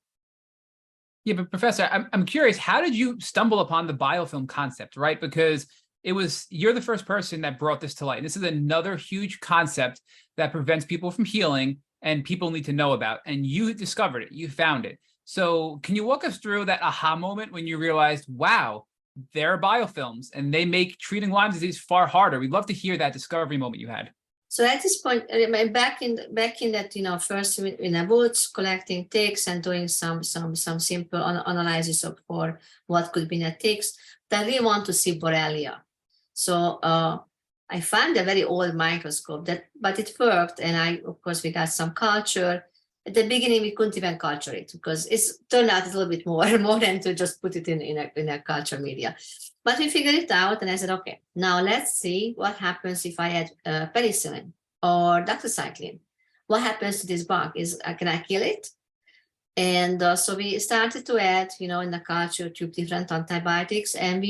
Yeah, but Professor, I'm curious, how did you stumble upon the biofilm concept, right? Because you're the first person that brought this to light. This is another huge concept that prevents people from healing and people need to know about. And you discovered it, you found it. So can you walk us through that aha moment when you realized, wow, there are biofilms and they make treating Lyme disease far harder? We'd love to hear that discovery moment you had. So at this point, back in that, first in the woods, collecting ticks and doing some simple analysis for what could be in the ticks, I really want to see Borrelia. So I found a very old microscope but it worked. And of course, we got some culture. At the beginning, we couldn't even culture it because it's turned out a little bit more than to just put it in a culture media. But we figured it out, and I said, okay, now let's see what happens if I add penicillin or doxycycline. What happens to this bug? Can I kill it? And so we started to add, in the culture tube different antibiotics, and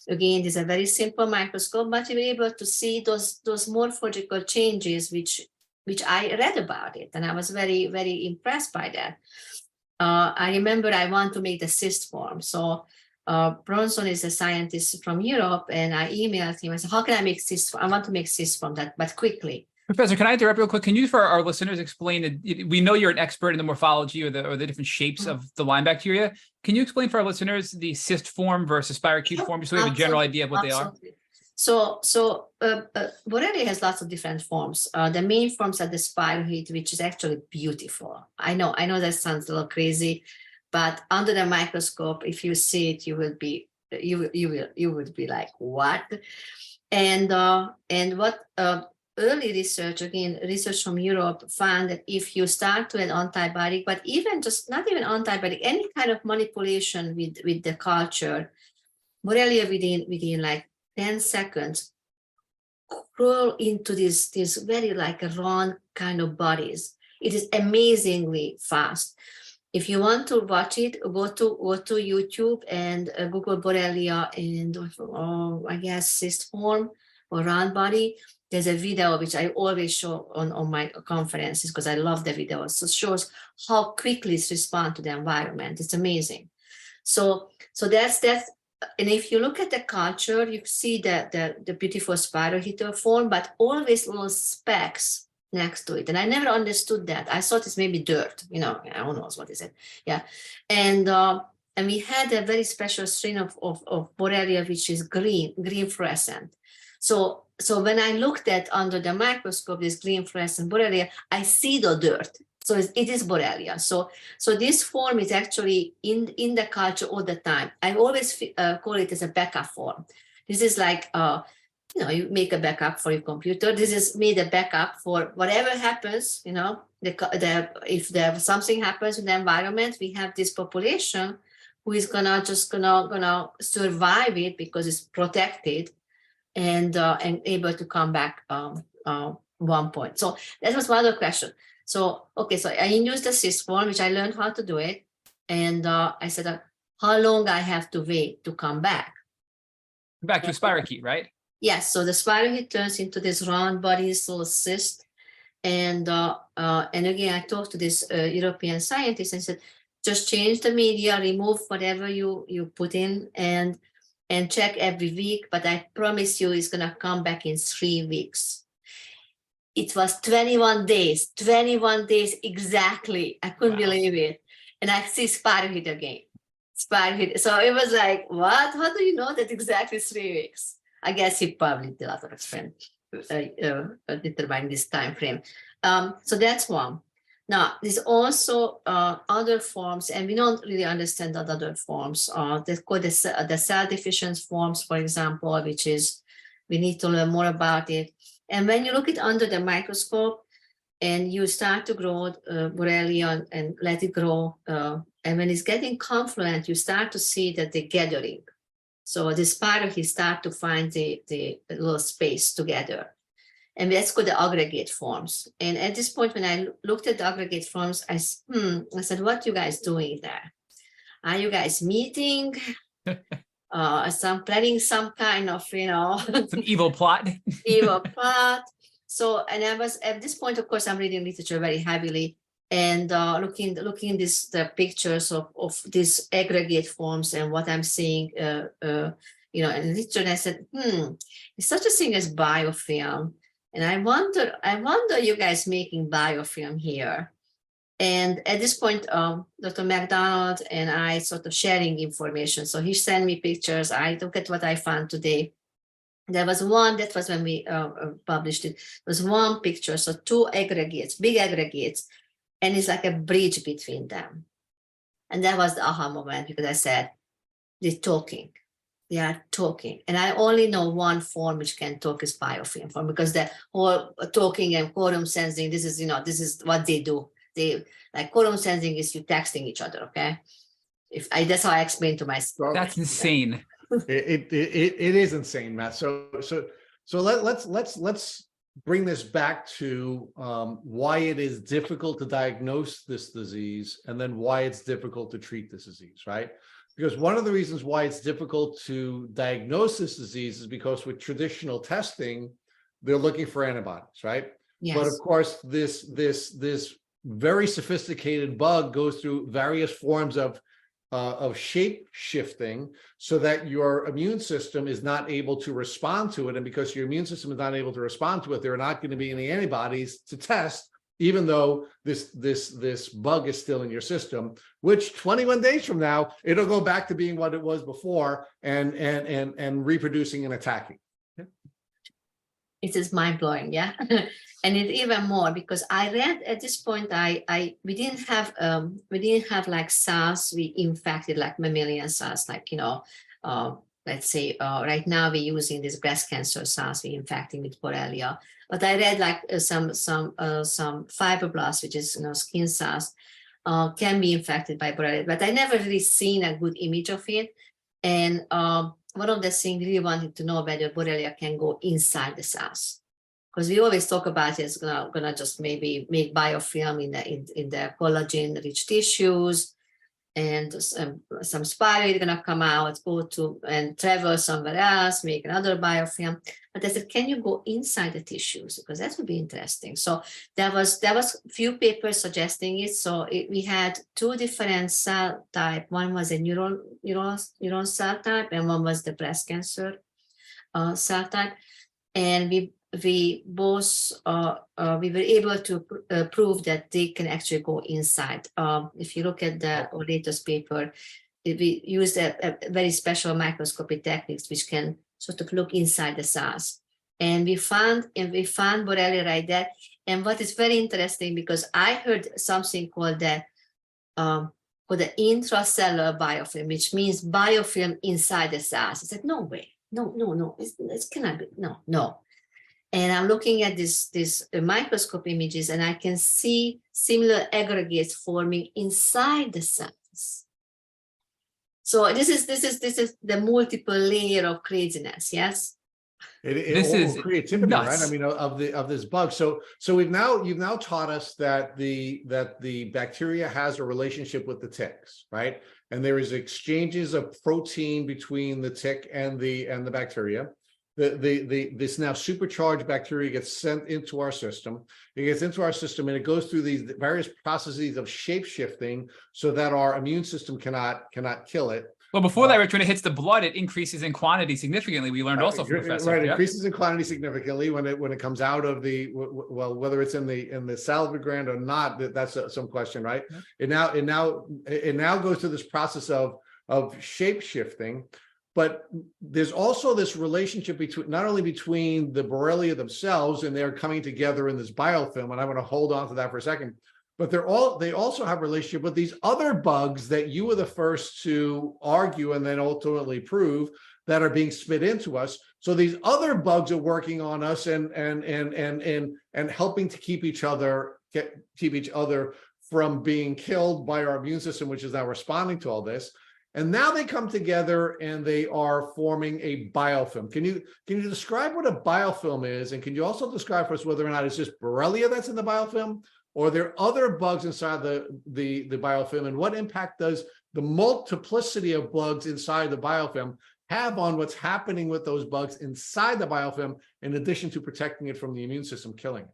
again, this is a very simple microscope, but we were able to see those morphological changes which I read about it, and I was very, very impressed by that. I remember I want to make the cyst form. So Bronson is a scientist from Europe, and I emailed him. I said, how can I make cyst form? I want to make cyst form but quickly. Professor, can I interrupt real quick? Can you, for our listeners, explain that we know you're an expert in the morphology or the different shapes of the Lyme bacteria. Can you explain for our listeners the cyst form versus spirochete form, just so we have a general idea of what they are? So Borrelia has lots of different forms. The main forms are the spirochete, which is actually beautiful. I know that sounds a little crazy, but under the microscope, if you see it, you would be like, what? And what early research, again, research from Europe, found that if you start to add antibiotic, but even just not even antibiotic, any kind of manipulation with the culture, Borrelia within like 10 seconds crawl into this very like round kind of bodies. It is amazingly fast. If you want to watch it, go to YouTube and Google Borrelia and I guess cyst form or round body. There's a video which I always show on my conferences because I love the videos. So it shows how quickly it responds to the environment. It's amazing. So that's and if you look at the culture, you see the beautiful spirochete form, but always little specks next to it. And I never understood that. I thought it's maybe dirt, I don't know what is it. Yeah. And we had a very special strain of Borrelia, which is green fluorescent. So when I looked at under the microscope, this green fluorescent Borrelia, I see the dirt. So it is Borrelia. So this form is actually in the culture all the time. I always call it as a backup form. This is like, you make a backup for your computer. This is made a backup for whatever happens, if something happens in the environment, we have this population who is gonna survive it because it's protected and able to come back one point. So that was one other question. So, okay, so I used the cyst form, which I learned how to do it. And I said, how long I have to wait to come back? Back to spirochete, right? Yes, so the spirochete turns into this round body, little cyst. And again, I talked to this European scientist and said, just change the media, remove whatever you put in and check every week. But I promise you it's gonna come back in 3 weeks. It was 21 days exactly. I couldn't believe it. And I see spirochete again. So it was like, what? How do you know that exactly 3 weeks? I guess he probably did a lot of experiments determining this time frame. So that's one. Now, there's also other forms, and we don't really understand the other forms. They're called the cell deficient forms, for example, which is, we need to learn more about it. And when you look at under the microscope and you start to grow Borrelia and let it grow, and when it's getting confluent, you start to see that they're gathering. So the spirochetes start to find the little space together. And that's called the aggregate forms. And at this point, when I looked at the aggregate forms, I said, what are you guys doing there? Are you guys meeting? Planning some kind of, some evil plot. Evil plot. So, and I was at this point, of course, I'm reading literature very heavily and looking the pictures of these aggregate forms and what I'm seeing, in literature. And I said, there's such a thing as biofilm. And I wonder you guys making biofilm here. And at this point, Dr. McDonald and I sort of sharing information. So he sent me pictures. I look at what I found today. There was one, that was when we published it. There was one picture, so 2 aggregates, big aggregates, and it's like a bridge between them. And that was the aha moment because I said, they're talking. they are talking. And I only know one form which can talk is biofilm form, because the whole talking and quorum sensing, this is what they do. They like quorum sensing is you texting each other, okay? That's how I explain to my students. That's insane. It is insane, Matt. So let's bring this back to why it is difficult to diagnose this disease, and then why it's difficult to treat this disease, right? Because one of the reasons why it's difficult to diagnose this disease is because with traditional testing, they're looking for antibodies, right? Yes. But of course, this very sophisticated bug goes through various forms of shape shifting so that your immune system is not able to respond to it. And because your immune system is not able to respond to it, there are not going to be any antibodies to test, even though this bug is still in your system, which 21 days from now, it'll go back to being what it was before and reproducing and attacking. It is mind blowing, yeah. And it's even more because I read at this point, we didn't have like SARS, we infected like mammalian SARS, like, let's say right now we're using this breast cancer SARS, we're infecting with Borrelia. But I read like some fibroblasts, which is skin SARS, can be infected by Borrelia, but I never really seen a good image of it. And one of the things we really wanted to know whether Borrelia can go inside the cells, because we always talk about it's gonna just maybe make biofilm in the collagen-rich tissues, and some spirate gonna come out, go to and travel somewhere else, make another biofilm. But I said, can you go inside the tissues? Because that would be interesting. So there was few papers suggesting it. So we had two different cell type. One was a neuron cell type, and one was the breast cancer cell type. And we both we were able to prove that they can actually go inside. If you look at the latest paper, we used a very special microscopy techniques which can sort of look inside the cells, and we found Borrelia right there. And what is very interesting, because I heard something called the intracellular biofilm, which means biofilm inside the cells. I said, no way, no, it cannot be, no. And I'm looking at this microscope images, and I can see similar aggregates forming inside the cells. So this is the multiple layer of craziness. Yes. This is creativity, nuts. right? I mean, of this bug. So you've now taught us that the bacteria has a relationship with the ticks, right? And there is exchanges of protein between the tick and the bacteria. This now supercharged bacteria gets sent into our system. It gets into our system, and it goes through these various processes of shape shifting so that our immune system cannot kill it. Well, before that, when it hits the blood, it increases in quantity significantly. We learned also from Professor. Right, yeah? Increases in quantity significantly when it comes out of whether it's in the salivary gland or not. That's some question, right? Yeah. It now goes through this process of shape shifting. But there's also this relationship not only between the Borrelia themselves, and they're coming together in this biofilm, and I want to hold on to that for a second, but they also have a relationship with these other bugs that you were the first to argue and then ultimately prove that are being spit into us. So these other bugs are working on us and helping to keep each other from being killed by our immune system, which is now responding to all this. And now they come together and they are forming a biofilm. Can you describe what a biofilm is? And can you also describe for us whether or not it's just Borrelia that's in the biofilm, or are there other bugs inside the biofilm? And what impact does the multiplicity of bugs inside the biofilm have on what's happening with those bugs inside the biofilm, in addition to protecting it from the immune system killing it?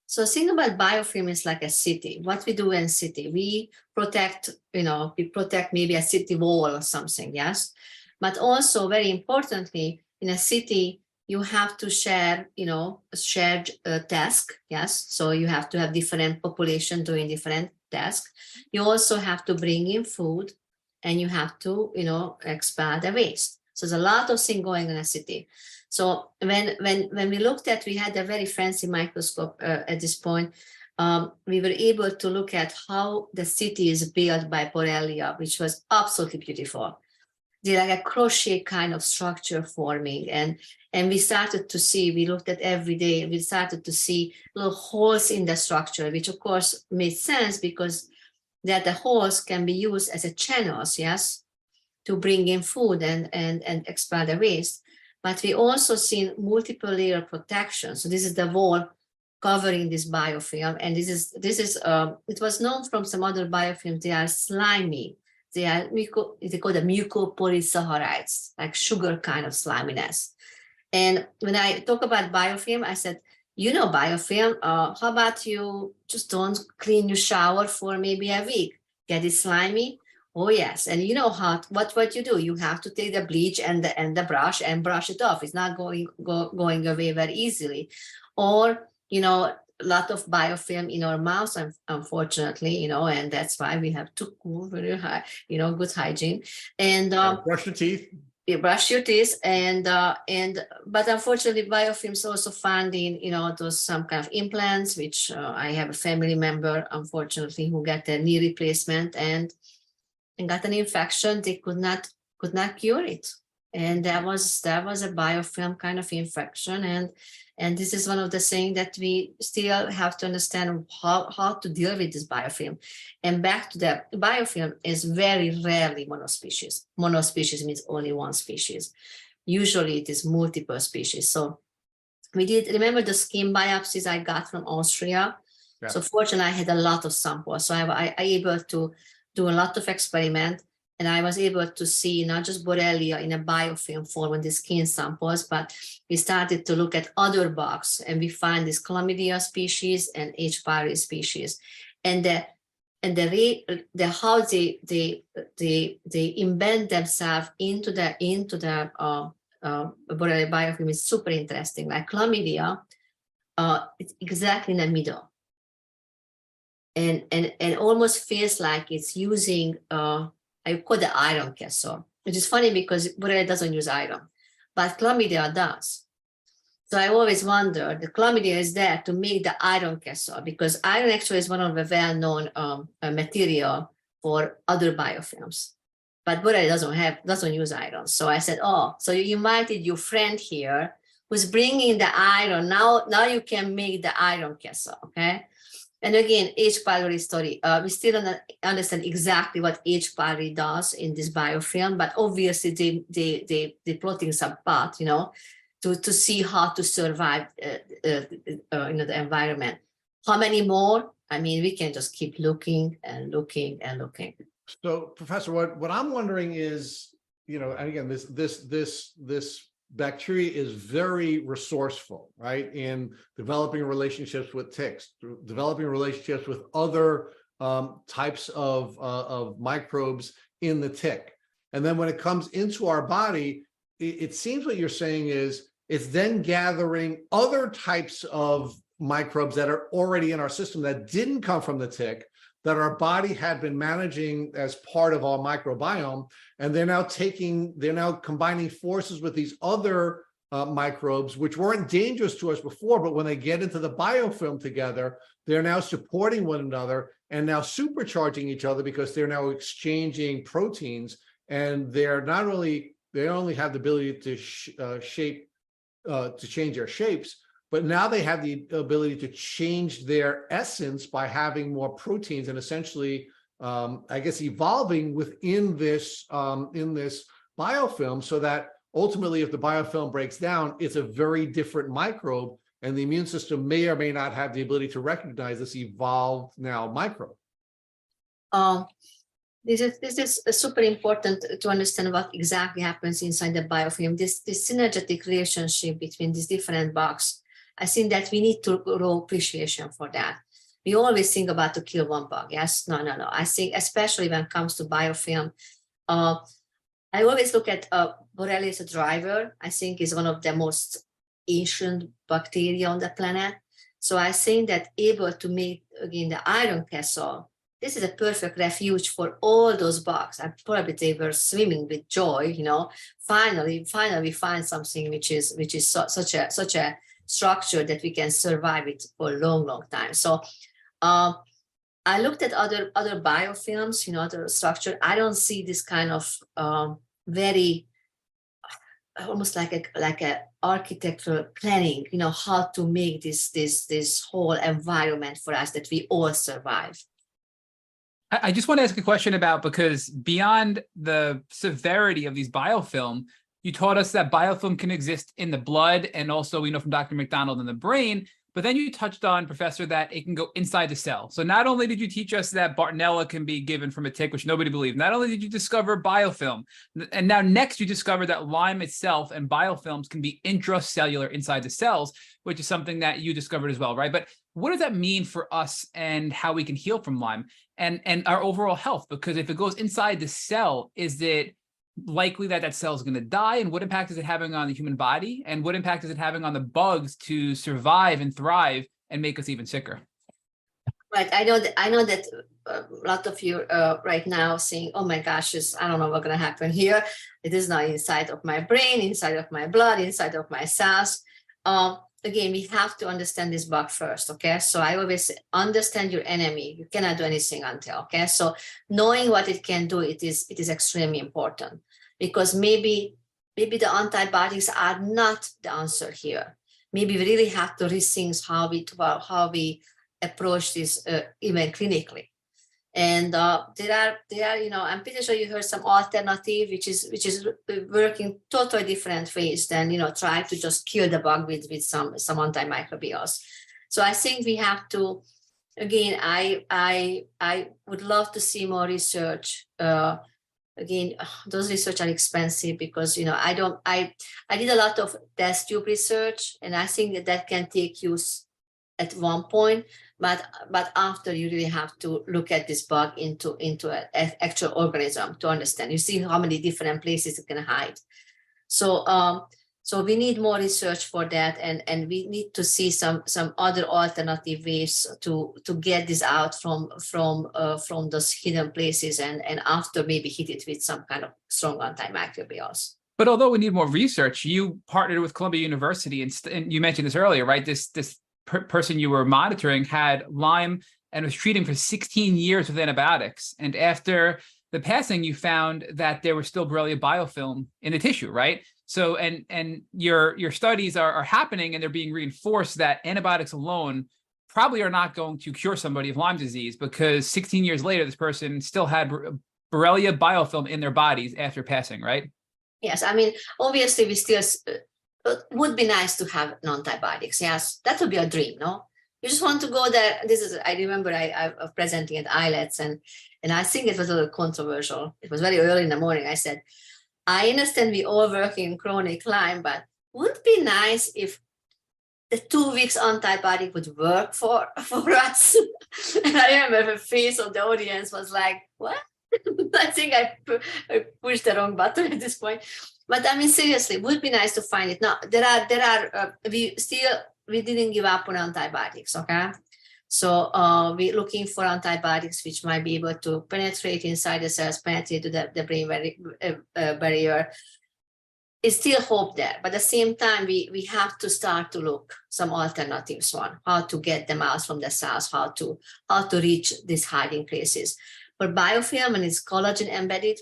So think about biofilm is like a city. What we do in city, we protect maybe a city wall or something, yes? But also very importantly, in a city, you have to share, shared task, yes? So you have to have different population doing different tasks. You also have to bring in food, and you have to, expel the waste. So there's a lot of things going in a city. So when we looked at, we had a very fancy microscope at this point. We were able to look at how the city is built by Borrelia, which was absolutely beautiful. they're like a crochet kind of structure forming. And we started to see, we looked at every day, we started to see little holes in the structure, which of course made sense because that the holes can be used as a channels, yes, to bring in food and expel the waste. But we also seen multiple layer protection. So this is the wall covering this biofilm. And this is it was known from some other biofilms, they are slimy. They call them mucopolysaccharides, like sugar kind of sliminess. And when I talk about biofilm, I said, biofilm, how about you just don't clean your shower for maybe a week? Get it slimy? Oh yes. And you know what you do? You have to take the bleach and the brush and brush it off. It's not going away very easily. Or, a lot of biofilm in our mouths, unfortunately, and that's why we have to cool very high, good hygiene. And brush your teeth. You brush your teeth, but unfortunately, biofilms also found in those some kind of implants, which I have a family member, unfortunately, who got a knee replacement and got an infection. They could not cure it, and that was a biofilm kind of infection. And this is one of the things that we still have to understand how to deal with this biofilm. And back to that, biofilm is very rarely monospecies. Monospecies means only one species. Usually it is multiple species. So we did, remember the skin biopsies I got from Austria? Yeah. So fortunately I had a lot of samples. So I able to do a lot of experiment. And I was able to see not just Borrelia in a biofilm form in the skin samples, but we started to look at other bugs, and we find this chlamydia species and H. pylori species, and how they embed themselves into the Borrelia biofilm is super interesting. Like chlamydia, it's exactly in the middle, and almost feels like it's using. I call the iron castle, which is funny because Borrelia doesn't use iron, but chlamydia does. So I always wonder, the chlamydia is there to make the iron castle, because iron actually is one of the well-known material for other biofilms, but Borrelia doesn't use iron. So I said, oh, so you invited your friend here who's bringing the iron. Now you can make the iron castle, okay? And again, H. pylori story. We still don't understand exactly what H. pylori does in this biofilm, but obviously they plotting some path, to see how to survive, the environment. How many more? I mean, we can just keep looking and looking and looking. So, Professor, what I'm wondering is, and again, this bacteria is very resourceful, right? In developing relationships with ticks, developing relationships with other types of microbes in the tick. And then when it comes into our body, it seems what you're saying is it's then gathering other types of microbes that are already in our system that didn't come from the tick, that our body had been managing as part of our microbiome, and they're now combining forces with these other microbes, which weren't dangerous to us before, but when they get into the biofilm together, they're now supporting one another and now supercharging each other because they're now exchanging proteins, and they only have the ability to change their shapes, but now they have the ability to change their essence by having more proteins and essentially, evolving within this biofilm, so that ultimately, if the biofilm breaks down, it's a very different microbe, and the immune system may or may not have the ability to recognize this evolved now microbe. This is super important to understand what exactly happens inside the biofilm. This synergetic relationship between these different bugs. I think that we need to grow appreciation for that. We always think about to kill one bug. Yes, no. I think especially when it comes to biofilm, I always look at Borrelia as a driver. I think is one of the most ancient bacteria on the planet. So I think that able to make again the iron castle, this is a perfect refuge for all those bugs. And probably they were swimming with joy. Finally we find something which is such a structure that we can survive it for a long time. So I looked at other biofilms, other structure. I don't see this kind of very almost like a architectural planning, how to make this whole environment for us that we all survive. I just want to ask a question about, because beyond the severity of these biofilm, you taught us that biofilm can exist in the blood, and also we know from Dr. McDonald in the brain, but then you touched on, Professor, that it can go inside the cell. So not only did you teach us that Bartonella can be given from a tick, which nobody believed, not only did you discover biofilm, and now next you discovered that Lyme itself and biofilms can be intracellular inside the cells, which is something that you discovered as well, right? But what does that mean for us and how we can heal from Lyme and our overall health? Because if it goes inside the cell, is it likely that that cell is going to die? And what impact is it having on the human body? And what impact is it having on the bugs to survive and thrive and make us even sicker? Right. I know that a lot of you right now saying, oh my gosh, I don't know what's going to happen here. It is not inside of my brain, inside of my blood, inside of my cells. Again, we have to understand this bug first, okay? So I always say, understand your enemy. You cannot do anything until, okay? So knowing what it can do, it is extremely important, because maybe the antibiotics are not the answer here. Maybe we really have to rethink how we approach this even clinically. And there are, I'm pretty sure you heard some alternative, which is working totally different ways than, try to just kill the bug with some antimicrobials. So I think we have to, again, I would love to see more research. Again, those research are expensive because, I did a lot of test tube research, and I think that can take use at one point, but after you really have to look at this bug into an actual organism to understand. You see how many different places it can hide. So we need more research for that, and we need to see some other alternative ways to get this out from those hidden places, and after maybe hit it with some kind of strong antimicrobials. But although we need more research, you partnered with Columbia University, and you mentioned this earlier, right? This person you were monitoring had Lyme and was treating for 16 years with antibiotics. And after the passing, you found that there was still Borrelia biofilm in the tissue, right? So, and your studies are happening, and they're being reinforced that antibiotics alone probably are not going to cure somebody of Lyme disease, because 16 years later, this person still had Borrelia biofilm in their bodies after passing, right? Yes, I mean, obviously we still would be nice to have antibiotics. Yes, that would be a dream, no? You just want to go there. I remember I was presenting at ILETS, and I think it was a little controversial. It was very early in the morning. I said, I understand we all work in chronic Lyme, but would it be nice if the 2 weeks antibiotic would work for us? And I remember the face of the audience was like, what? I think I pushed the wrong button at this point. But I mean, seriously, it would be nice to find it. Now, we didn't give up on antibiotics, okay? So we're looking for antibiotics which might be able to penetrate inside the cells, penetrate to the brain barrier. It's still hope there, but at the same time, we have to start to look some alternatives on how to get them out from the cells, how to reach these hiding places. For biofilm and its collagen embedded,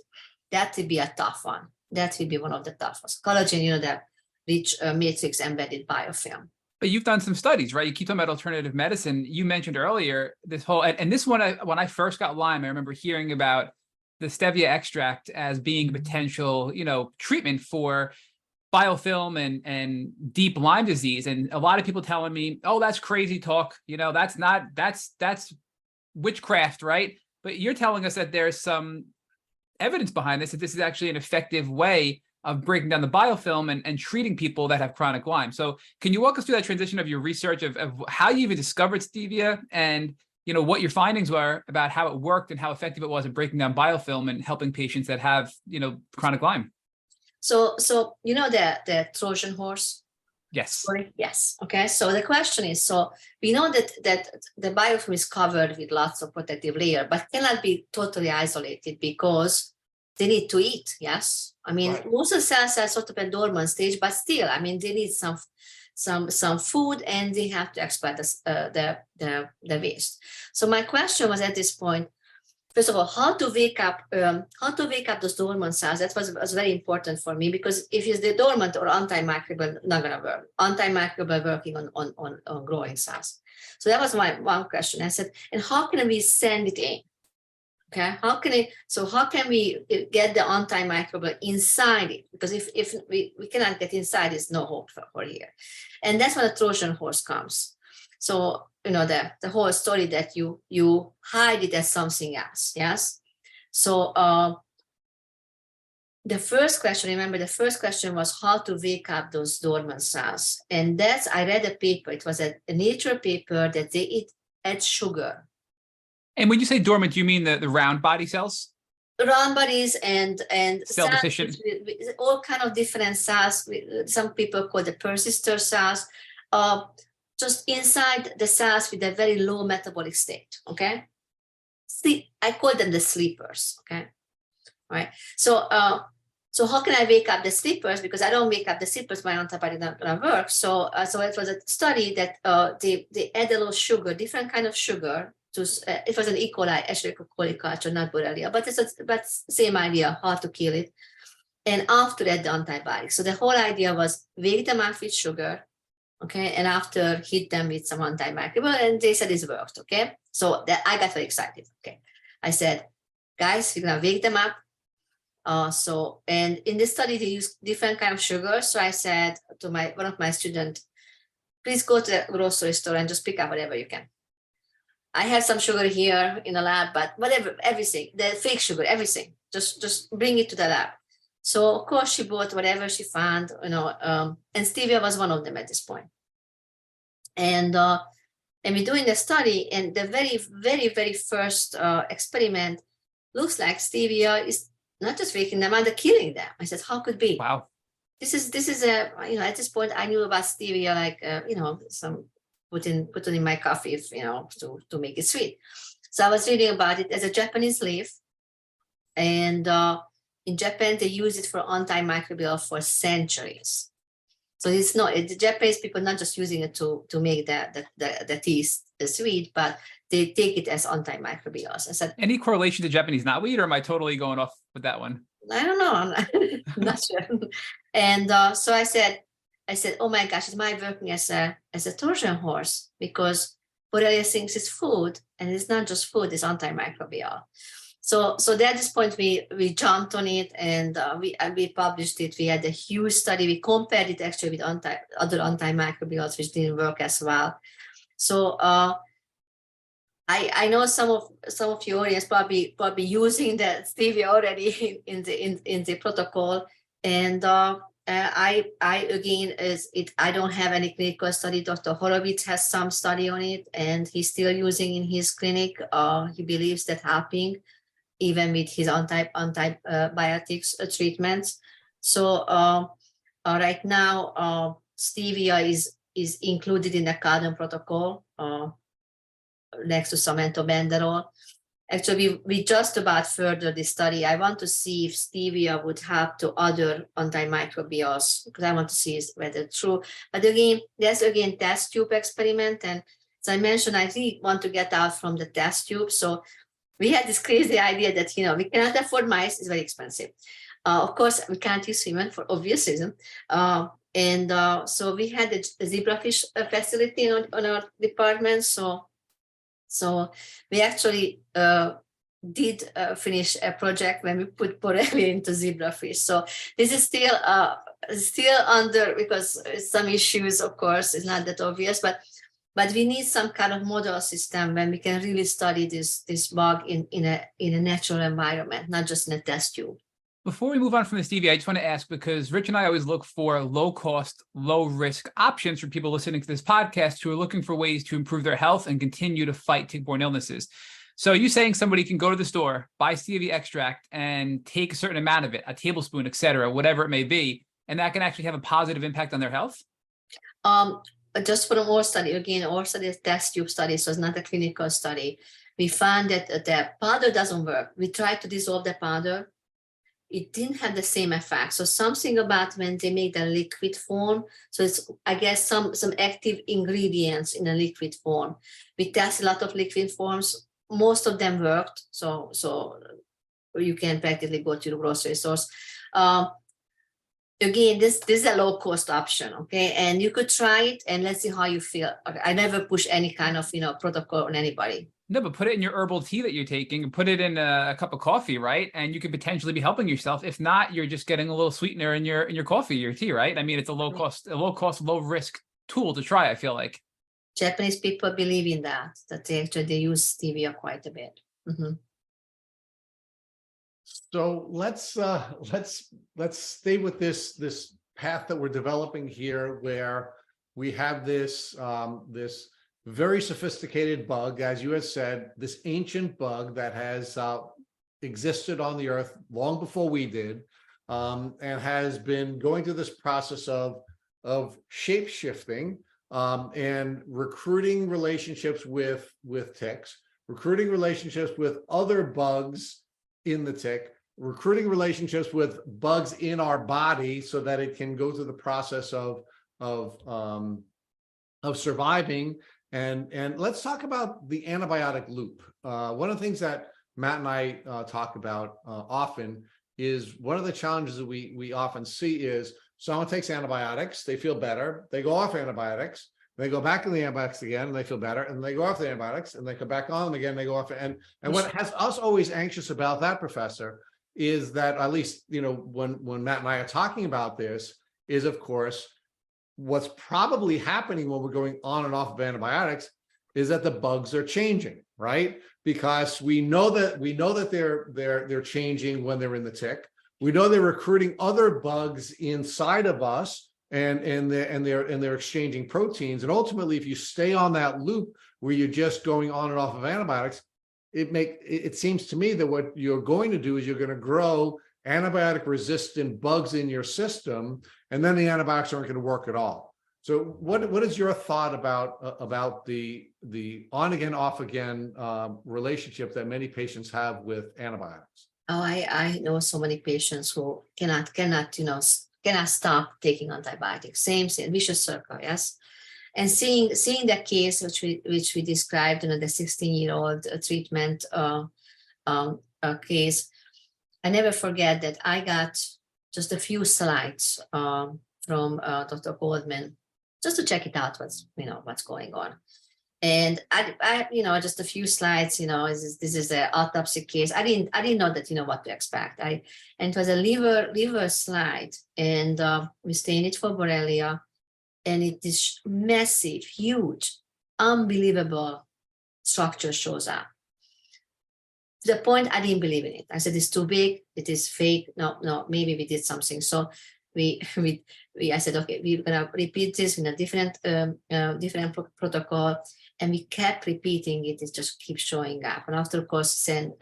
that would be a tough one. That would be one of the toughest. Collagen, that rich matrix embedded biofilm. But you've done some studies, right? You keep talking about alternative medicine. You mentioned earlier this whole, and this one, when I first got Lyme, I remember hearing about the stevia extract as being a potential, treatment for biofilm and deep Lyme disease. And a lot of people telling me, oh, that's crazy talk. That's witchcraft, right? But you're telling us that there's some evidence behind this, that this is actually an effective way of breaking down the biofilm and treating people that have chronic Lyme. So can you walk us through that transition of your research of how you even discovered stevia and what your findings were about how it worked and how effective it was in breaking down biofilm and helping patients that have, chronic Lyme? So the Trojan horse? Yes. Yes. Okay. So the question is, so we know that the biofilm is covered with lots of protective layer, but cannot be totally isolated because they need to eat. Yes. I mean, right. Most of the cells are sort of a dormant stage, but still, I mean, they need some food, and they have to exploit the waste. So my question was at this point, first of all, how to wake up those dormant cells. That was very important for me, because if it's the dormant or antimicrobial, not gonna work. Antimicrobial working on growing cells. So that was my one question. I said, and how can we send it in? Okay, how can we get the antimicrobial inside it? Because if we cannot get inside, there's no hope for here. And that's when the Trojan horse comes. So, the whole story that you hide it as something else. Yes. So the first question was how to wake up those dormant cells. And I read a paper. It was a Nature paper that they add sugar. And when you say dormant, do you mean the round body cells? Round bodies and cell deficient, with all kind of different cells. Some people call the persister cells. Just inside the cells with a very low metabolic state. Okay, I call them the sleepers. Okay, right. So how can I wake up the sleepers? Because I don't wake up the sleepers, my antibody not gonna work. So it was a study that they add a little sugar, different kind of sugar. It was an E. coli, actually coli culture, not Borrelia, but same idea, how to kill it. And after that, the antibiotics. So the whole idea was wake them up with sugar, okay, and after hit them with some antimicrobial, and they said it worked, okay. So that I got very excited. Okay, I said, guys, we're gonna wake them up. And in this study they used different kind of sugar. So I said to one of my students, please go to the grocery store and just pick up whatever you can. I have some sugar here in the lab, but whatever, everything, the fake sugar, everything, just bring it to the lab. So of course she bought whatever she found, and stevia was one of them at this point. And we're doing the study, and the very, very, very first experiment looks like stevia is not just waking them up, they're killing them. I said, how could it be? Wow. This is a, at this point I knew about stevia, like, some put in my coffee, to make it sweet. So I was reading about it as a Japanese leaf, and in Japan they use it for antimicrobial for centuries. So it's not the Japanese people not just using it to make the tea sweet, but they take it as antimicrobials. I said, any correlation to Japanese knotweed, or am I totally going off with that one? I don't know. I'm not sure. And so I said, oh my gosh, am I working as a Trojan horse? Because Borrelia thinks it's food, and it's not just food, it's antimicrobial. So at this point we jumped on it, and we published it. We had a huge study. We compared it actually with other antimicrobials, which didn't work as well. So I know some of your audience probably using the stevia already in the protocol, and I don't have any clinical study. Dr. Horowitz has some study on it, and he's still using in his clinic. He believes that helping even with his antibiotics treatments. So right now, stevia is included in the Cardon protocol next to samento-benderol. Actually, we just about further the study. I want to see if stevia would help to other antimicrobials, because I want to see whether it's true. But again, there's test tube experiment. And as I mentioned, I really want to get out from the test tube. So we had this crazy idea that, we cannot afford mice, it's very expensive. Of course, we can't use human for obvious reason. So we had the zebrafish facility on our department. So we actually did finish a project when we put Borrelia into zebrafish. So this is still under, because some issues, of course, it's not that obvious, but we need some kind of model system when we can really study this bug in a natural environment, not just in a test tube. Before we move on from the stevia, I just want to ask, because Rich and I always look for low cost, low risk options for people listening to this podcast who are looking for ways to improve their health and continue to fight tick-borne illnesses. So are you saying somebody can go to the store, buy stevia extract, and take a certain amount of it, a tablespoon, et cetera, whatever it may be, and that can actually have a positive impact on their health? Just for our study, again, our study is test tube study, so it's not a clinical study. We found that the powder doesn't work. We tried to dissolve the powder. It didn't have the same effect. So something about when they make the liquid form, so it's, I guess, some active ingredients in a liquid form. We test a lot of liquid forms. most of them worked. So you can practically go to the grocery stores. Again, this is a low cost option, okay? And you could try it and let's see how you feel. Okay, I never push any kind of, protocol on anybody. No, but put it in your herbal tea that you're taking and put it in a cup of coffee, right? And you could potentially be helping yourself. If not, you're just getting a little sweetener in your coffee, your tea, right? I mean, it's a low cost, low risk tool to try, I feel like. Japanese people believe in that they use stevia quite a bit. So let's stay with this path that we're developing here, where we have this this very sophisticated bug, as you had said, this ancient bug that has existed on the earth long before we did, and has been going through this process of shape shifting and recruiting relationships with ticks, recruiting relationships with other bugs in the tick, recruiting relationships with bugs in our body so that it can go through the process of surviving. And let's talk about the antibiotic loop. One of the things that Matt and I talk about often is one of the challenges that we often see is someone takes antibiotics, they feel better, they go off antibiotics, they go back to the antibiotics again, and they feel better, and they go off the antibiotics, and they come back on them again, they go off. And what has us always anxious about that, Professor, is that at least, when Matt and I are talking about this, is of course, what's probably happening when we're going on and off of antibiotics is that the bugs are changing, right? Because we know that they're changing when they're in the tick. We know they're recruiting other bugs inside of us, and they're exchanging proteins. And ultimately, if you stay on that loop where you're just going on and off of antibiotics, it seems to me that what you're going to do is you're going to grow antibiotic resistant bugs in your system, and then the antibiotics aren't going to work at all. So what is your thought about the on again, off again relationship that many patients have with antibiotics? Oh, I know so many patients who cannot stop taking antibiotics. Same vicious circle, yes. And seeing the case which we described, the 16-year-old treatment case, I never forget that I got just a few slides from Dr. Goldman just to check it out what's going on. And I just a few slides, this is an autopsy case. I didn't know that, what to expect. And it was a liver slide, and we stained it for Borrelia, and it is massive, huge, unbelievable structure shows up. To the point I didn't believe in it. I said, it's too big, it is fake. No, maybe we did something. So I said, okay, we're gonna repeat this in a different protocol. And we kept repeating it. It just keeps showing up. And after, of course, sent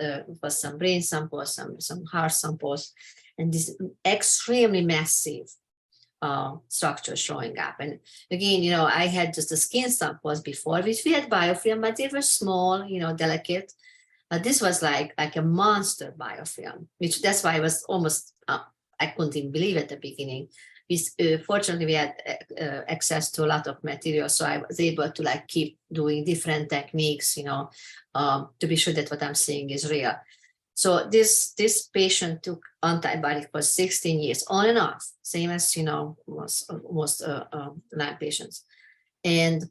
was some brain samples, some heart samples, and this extremely massive structure showing up. And again, I had just the skin samples before, which we had biofilm, but they were small, delicate. But this was like a monster biofilm, which that's why I was almost, I couldn't even believe at the beginning. Fortunately, we had access to a lot of material, so I was able to keep doing different techniques, to be sure that what I'm seeing is real. So this patient took antibiotic for 16 years, on and off, same as most Lyme patients, and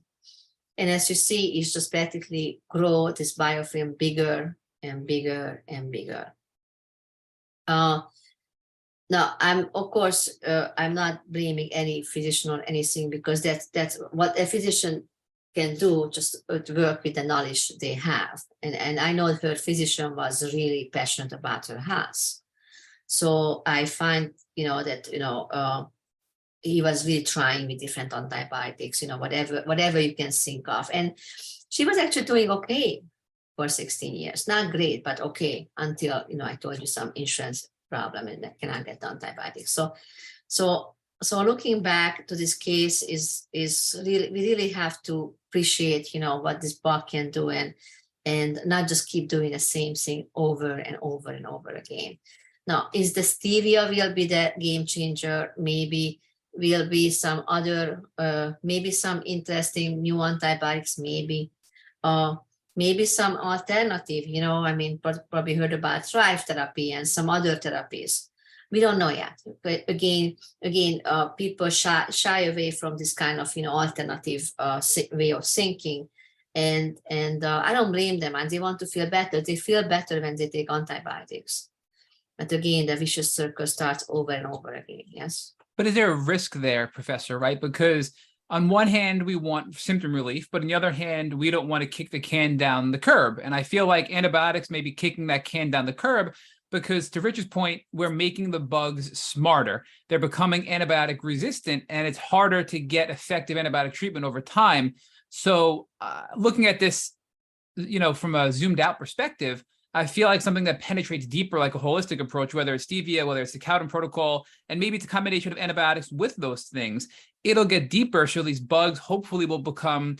as you see, it's just practically grow this biofilm bigger and bigger and bigger. Now, I'm not blaming any physician or anything, because that's what a physician can do, just to work with the knowledge they have. And I know her physician was really passionate about her health. So I find, that, he was really trying with different antibiotics, whatever you can think of. And she was actually doing okay for 16 years. Not great, but okay, until, I told you some insurance problem and that cannot get antibiotics. So looking back to this case is really, we really have to appreciate, what this bug can do, and not just keep doing the same thing over and over and over again. Now, is the stevia will be the game changer? Maybe will be some other, maybe some interesting new antibiotics, maybe. maybe some alternative, I mean, probably heard about thrive therapy and some other therapies. We don't know yet. But again, people shy away from this kind of, alternative way of thinking. And I don't blame them. And they want to feel better. They feel better when they take antibiotics. But again, the vicious circle starts over and over again. Yes. But is there a risk there, Professor, right? Because on one hand, we want symptom relief, but on the other hand, we don't want to kick the can down the curb. And I feel like antibiotics may be kicking that can down the curb because, to Rich's point, we're making the bugs smarter. They're becoming antibiotic resistant, and it's harder to get effective antibiotic treatment over time. So looking at this, from a zoomed out perspective, I feel like something that penetrates deeper, like a holistic approach, whether it's stevia, whether it's the Cowden protocol, and maybe it's a combination of antibiotics with those things, it'll get deeper. So these bugs hopefully will become,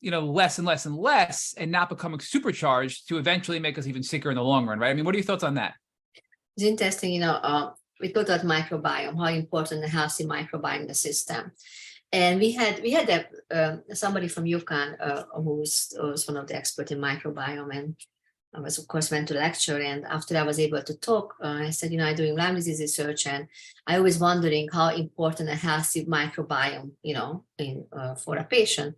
less and less and less, and not becoming supercharged to eventually make us even sicker in the long run, right? I mean, what are your thoughts on that? It's interesting, we talked about microbiome, how important a healthy microbiome in the system. And we had somebody from UConn who was one of the experts in microbiome, and I was, of course, went to lecture. And after I was able to talk, I said, I'm doing Lyme disease research, and I was wondering how important a healthy microbiome, for a patient.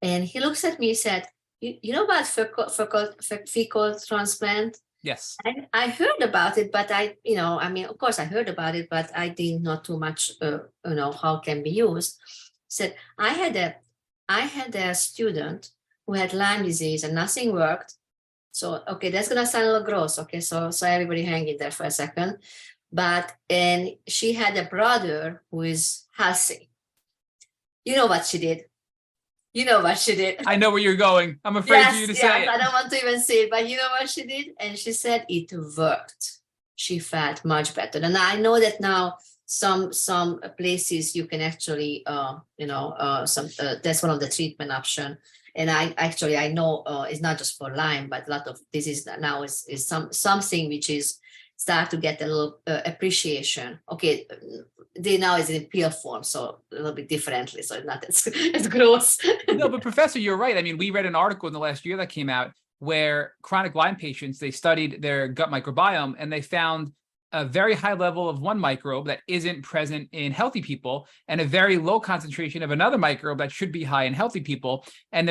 And he looks at me and said, you know about fecal transplant? Yes. I heard about it, but of course I heard about it, but I didn't know too much, how it can be used. Said, I had a student who had Lyme disease and nothing worked. So, okay, that's going to sound a little gross. Okay, so everybody hang in there for a second. And she had a brother who is healthy. You know what she did? I know where you're going. I'm afraid for you to say it. I don't want to even say it, but you know what she did? And she said it worked. She felt much better. And I know that now some places you can actually, that's one of the treatment option. And I know it's not just for Lyme, but a lot of disease now is something which is start to get a little appreciation. Okay, they now is in pill form, so a little bit differently, so it's not as gross. No, but Professor, you're right. I mean, we read an article in the last year that came out where chronic Lyme patients, they studied their gut microbiome, and they found a very high level of one microbe that isn't present in healthy people, and a very low concentration of another microbe that should be high in healthy people. And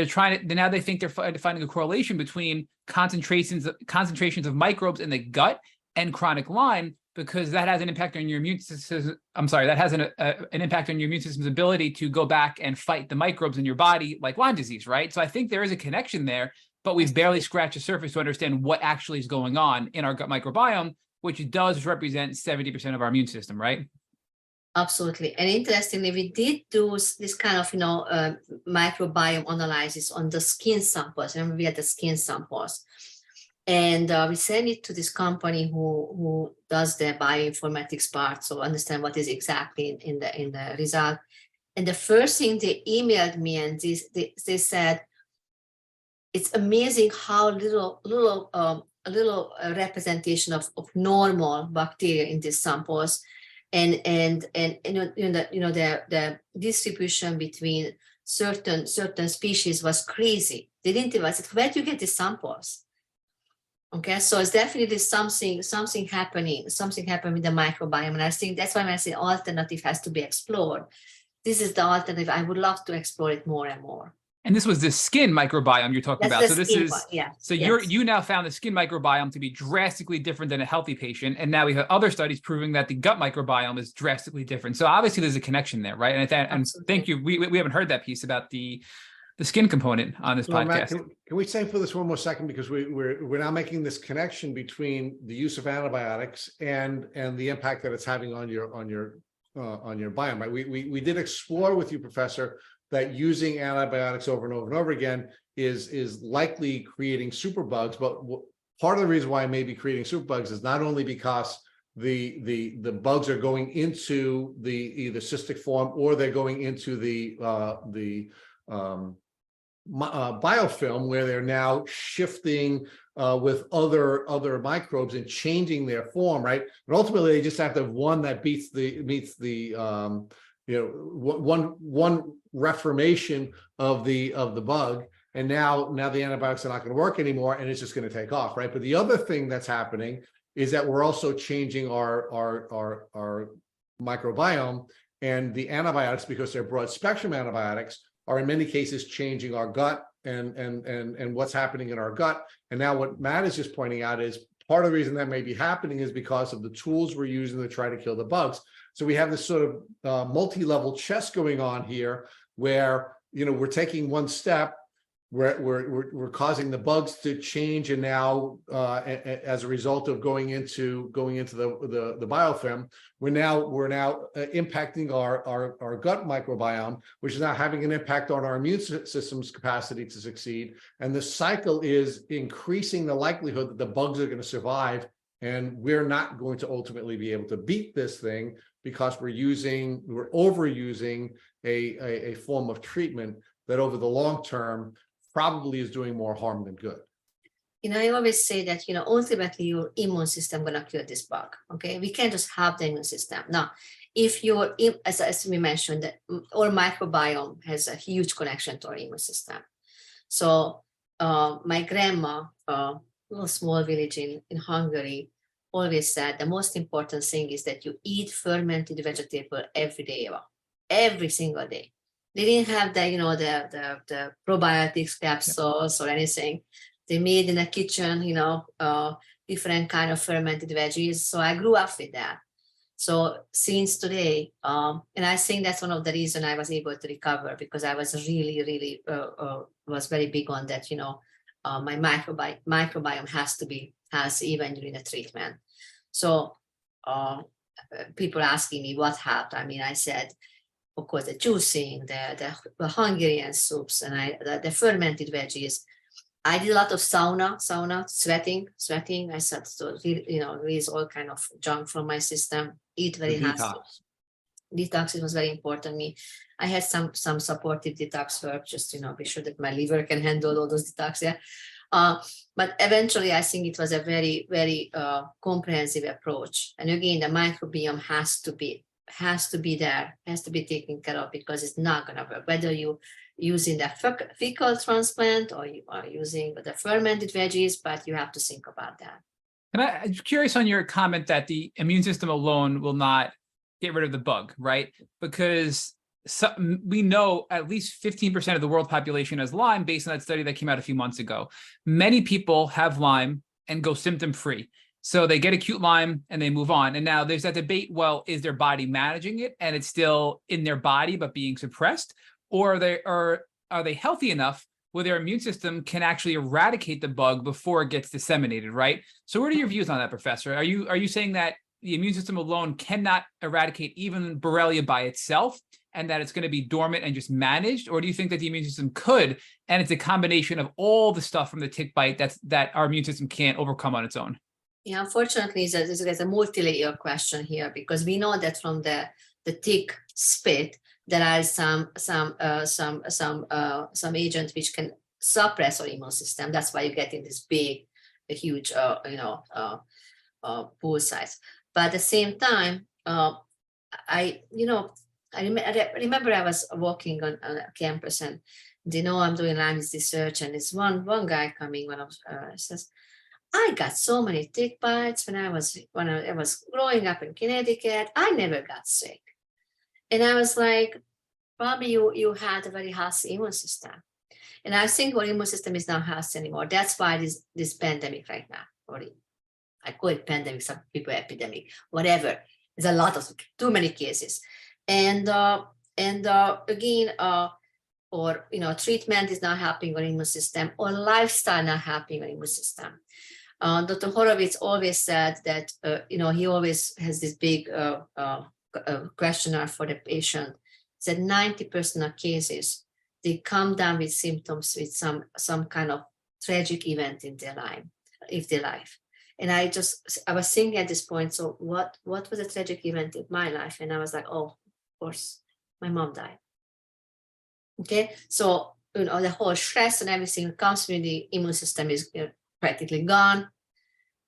now they think they're finding a correlation between concentrations of microbes in the gut and chronic Lyme, because that has an impact on your immune system. That has an impact on your immune system's ability to go back and fight the microbes in your body, like Lyme disease, right? So I think there is a connection there, but we've barely scratched the surface to understand what actually is going on in our gut microbiome, which does represent 70% of our immune system, right? Absolutely. And interestingly, we did do this kind of, microbiome analysis on the skin samples. Remember, we had the skin samples. And we sent it to this company who does the bioinformatics part, so understand what is exactly in the result. And the first thing they emailed me, and they said, it's amazing how little representation of normal bacteria in these samples, and the distribution between certain species was crazy. They didn't even say, where do you get these samples? Okay, so it's definitely something happening with the microbiome, and I think that's why I say alternative has to be explored. This is the alternative. I would love to explore it more and more. And this was the skin microbiome you're talking about. So this is, so yes. You now found the skin microbiome to be drastically different than a healthy patient. And now we have other studies proving that the gut microbiome is drastically different. So obviously there's a connection there, right? And thank you. We haven't heard that piece about the skin component on this podcast. Matt, can we say for this one more second, because we're now making this connection between the use of antibiotics and the impact that it's having on your biome, right? We did explore with you, Professor, that using antibiotics over and over and over again is likely creating superbugs. But part of the reason why it may be creating superbugs is not only because the bugs are going into the either cystic form, or they're going into the biofilm, where they're now shifting with other microbes and changing their form, right? And ultimately, they just have to have one that meets the one reformation of the bug, And now the antibiotics are not going to work anymore, and it's just going to take off, right? But the other thing that's happening is that we're also changing our microbiome, and the antibiotics, because they're broad spectrum antibiotics, are in many cases changing our gut and what's happening in our gut. And now what Matt is just pointing out is part of the reason that may be happening is because of the tools we're using to try to kill the bugs. So we have this sort of multi-level chess going on here, where we're taking one step, we're causing the bugs to change, and now as a result of going into the biofilm, we're now impacting our gut microbiome, which is now having an impact on our immune system's capacity to succeed. And the cycle is increasing the likelihood that the bugs are going to survive, and we're not going to ultimately be able to beat this thing because we're overusing a form of treatment that over the long term probably is doing more harm than good. I always say that, ultimately your immune system gonna cure this bug. Okay, we can't just have the immune system. Now, if your, as we mentioned, that our microbiome has a huge connection to our immune system. So my grandma, a little small village in Hungary, always said the most important thing is that you eat fermented vegetable every day, every single day. They didn't have the probiotics capsules or anything. They made in the kitchen, different kind of fermented veggies. So I grew up with that. So since today, and I think that's one of the reasons I was able to recover, because I was really was very big on that. My microbiome has to be healthy even during the treatment. So people asking me what helped. I mean, I said, of course, the juicing, the Hungarian soups, and the fermented veggies. I did a lot of sauna, sweating. I said, so release all kind of junk from my system. Eat very healthy. Detox was very important to me. I had some supportive detox work, just be sure that my liver can handle all those detox. Yeah. But eventually, I think it was a very, very comprehensive approach. And again, the microbiome has to be there, has to be taken care of, because it's not going to work. Whether you using the fecal transplant or you are using the fermented veggies, but you have to think about that. And I'm curious on your comment that the immune system alone will not get rid of the bug, right? Because we know at least 15% of the world population has Lyme, based on that study that came out a few months ago. Many people have Lyme and go symptom-free. So they get acute Lyme and they move on. And now there's that debate, well, is their body managing it and it's still in their body but being suppressed? Or are they healthy enough where their immune system can actually eradicate the bug before it gets disseminated, right? So what are your views on that, Professor? Are you saying that the immune system alone cannot eradicate even Borrelia by itself, and that it's going to be dormant and just managed? Or do you think that the immune system could, and it's a combination of all the stuff from the tick bite that our immune system can't overcome on its own? Yeah, unfortunately, there's a multi-layer question here, because we know that from the tick spit, there are some agents which can suppress our immune system. That's why you get in this big, huge, pool size. But at the same time, I remember I was walking on a campus, and I'm doing Lyme disease research, and it's one guy coming, says, I got so many tick bites when I was growing up in Connecticut. I never got sick. And I was like, probably you had a very healthy immune system. And I think our immune system is not healthy anymore. That's why this pandemic right now, or I call it pandemic, some people epidemic, whatever. There's a lot of too many cases. And again, or treatment is not helping our immune system, or lifestyle not helping our immune system. Dr. Horowitz always said that he always has this big questionnaire for the patient. Said 90% of cases they come down with symptoms with some kind of tragic event in their life. And I was thinking at this point, so what was a tragic event in my life? And I was like, oh, of course, my mom died. Okay, so the whole stress and everything that comes with the immune system is practically gone,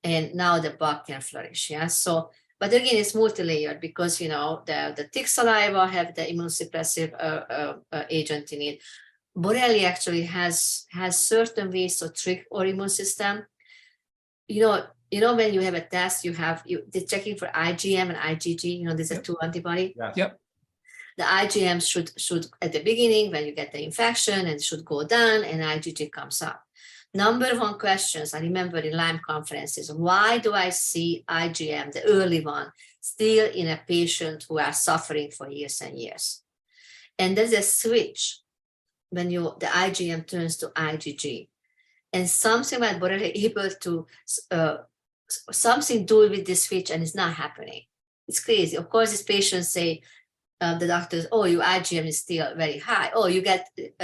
and now the bug can flourish. Yeah, so but again, it's multi-layered, because the tick saliva have the immunosuppressive agent in it. Borrelia actually has certain ways to trick our immune system. When you have a test, they're checking for IgM and IgG. These are two antibody. Yes. Yep. The IgM should at the beginning when you get the infection, and should go down, and IgG comes up. Number one questions I remember in Lyme conferences: why do I see IgM, the early one, still in a patient who are suffering for years and years? And there's a switch when the IgM turns to IgG, and something about Borrelia able to something do with this switch, and it's not happening. It's crazy. Of course, these patients say, the doctors, oh, your IgM is still very high. Oh, you got bit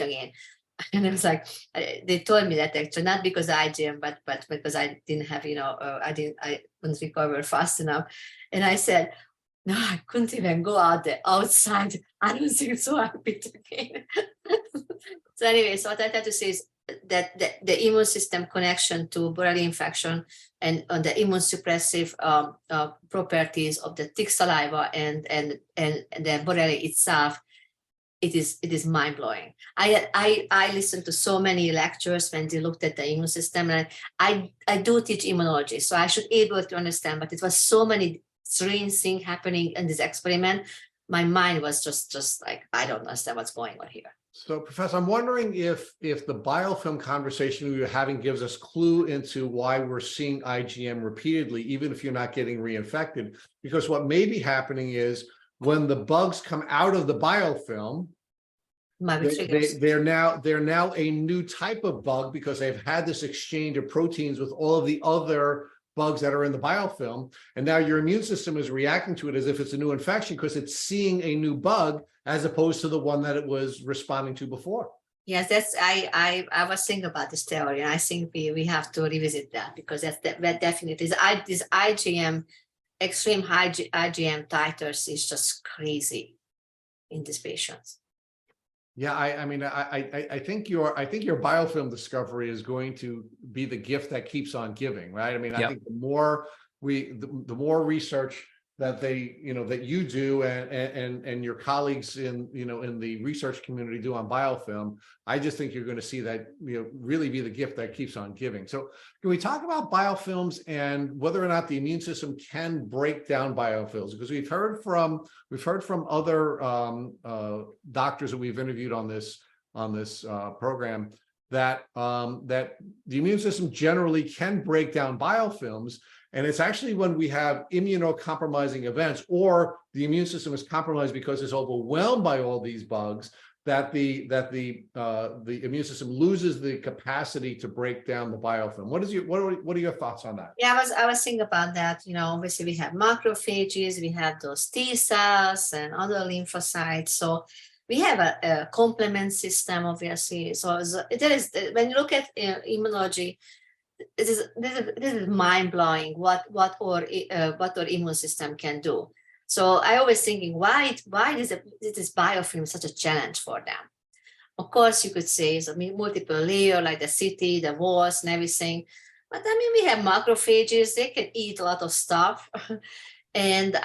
again. And I was like, they told me that actually, not because of IgM, but because I didn't have, I couldn't recover fast enough. And I said, no, I couldn't even go outside. I don't think so. I'll be again. So anyway, so what I had to say is that the immune system connection to Borrelia infection and the immune suppressive properties of the tick saliva and the Borrelia itself, it is mind blowing. I listened to so many lectures when they looked at the immune system, and I do teach immunology, so I should be able to understand. But it was so many strange things happening in this experiment. My mind was just like, I don't understand what's going on here. So, Professor, I'm wondering if the biofilm conversation we were having gives us clue into why we're seeing IgM repeatedly, even if you're not getting reinfected. Because what may be happening is when the bugs come out of the biofilm, they're now a new type of bug because they've had this exchange of proteins with all of the other bugs that are in the biofilm, and now your immune system is reacting to it as if it's a new infection because it's seeing a new bug as opposed to the one that it was responding to before. Yes, I was thinking about this theory, and I think we have to revisit that, because that definitely this IgM, extreme high IgM titers is just crazy in these patients. Yeah, I think your biofilm discovery is going to be the gift that keeps on giving, right? I mean, I think the more research that that you do and your colleagues in the research community do on biofilm, I just think you're going to see that really be the gift that keeps on giving. So can we talk about biofilms and whether or not the immune system can break down biofilms? Because we've heard from other doctors that we've interviewed on this program that the immune system generally can break down biofilms. And it's actually when we have immunocompromising events, or the immune system is compromised because it's overwhelmed by all these bugs, that the immune system loses the capacity to break down the biofilm. What are your thoughts on that? Yeah, I was thinking about that. Obviously we have macrophages, we have those T cells and other lymphocytes. So we have a complement system, obviously. So there is, when you look at immunology, this is mind blowing what our immune system can do. So I always thinking, why is this biofilm such a challenge for them? Of course, you could say multiple layer, like the city, the walls, and everything. But we have macrophages; they can eat a lot of stuff, and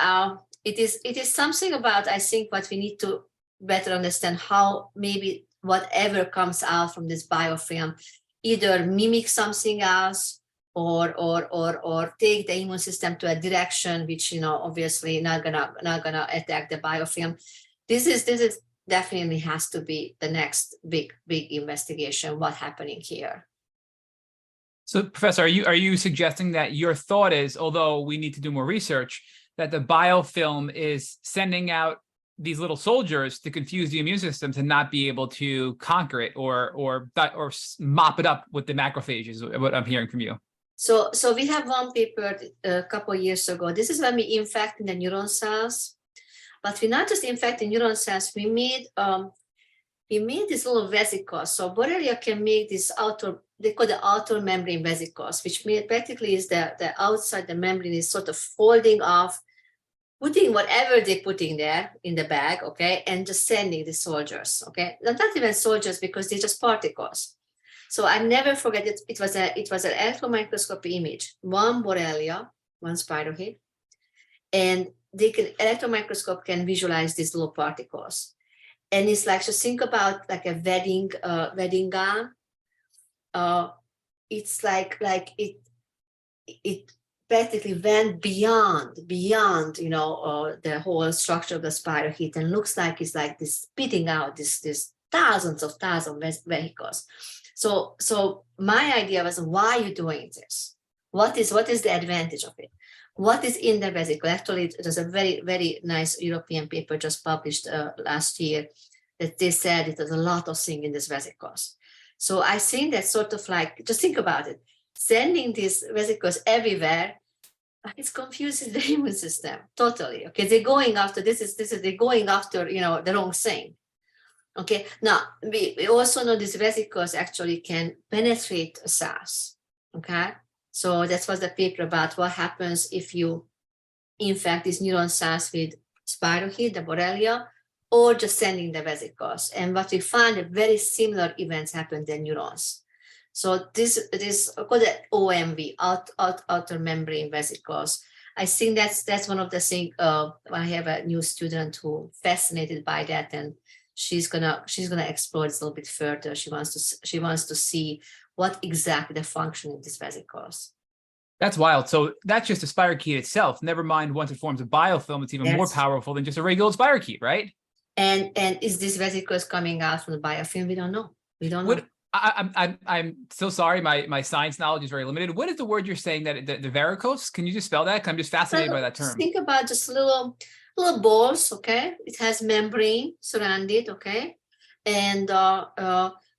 it is something about, I think, what we need to better understand, how maybe whatever comes out from this biofilm either mimic something else or take the immune system to a direction which obviously not gonna attack the biofilm. This is definitely has to be the next big investigation, what's happening here. So, Professor, are you suggesting that your thought is, although we need to do more research, that the biofilm is sending out these little soldiers to confuse the immune system to not be able to conquer it or mop it up with the macrophages, what I'm hearing from you? So we have one paper a couple of years ago. This is when we infect the neuron cells, but we not just infect the neuron cells. We made these little vesicles. So Borrelia can make this they call the outer membrane vesicles, which practically is the outside the membrane is sort of folding off, putting whatever they're putting there in the bag, okay, and just sending the soldiers, okay. Not even soldiers, because they're just particles. So I never forget it. It was an electron image, one Borrelia, one spirochete, and electron microscope can visualize these little particles. And it's like, just think about like a wedding gown. It's like it practically went beyond, the whole structure of the spirochete, and looks like it's like this spitting out this thousands of vehicles. So my idea was, why are you doing this? What is the advantage of it? What is in the vesicle? Actually, it was a very, very nice European paper just published last year that they said it was a lot of things in these vesicles. So I think that sort of like, just think about it, sending these vesicles everywhere, it's confusing the immune system totally. Okay, they're going after they're going after the wrong thing. Okay, now we also know these vesicles actually can penetrate cells. Okay, so that was the paper about what happens if you infect these neuron cells with spirochete, the Borrelia, or just sending the vesicles. And what we find, very similar events happen in neurons. So this called the OMV, outer membrane vesicles. I think that's one of the things. I have a new student who fascinated by that, and she's gonna explore this a little bit further. She wants to see what exactly the function of these vesicles. That's wild. So that's just a spirochete itself. Never mind once it forms a biofilm, it's even more powerful than just a regular spirochete, right? And is this vesicles coming out from the biofilm? We don't know. I'm so sorry. My science knowledge is very limited. What is the word you're saying that the varicose? Can you just spell that? 'Cause I'm just fascinated by that term. Think about just little balls. Okay, it has membrane surrounded. Okay, and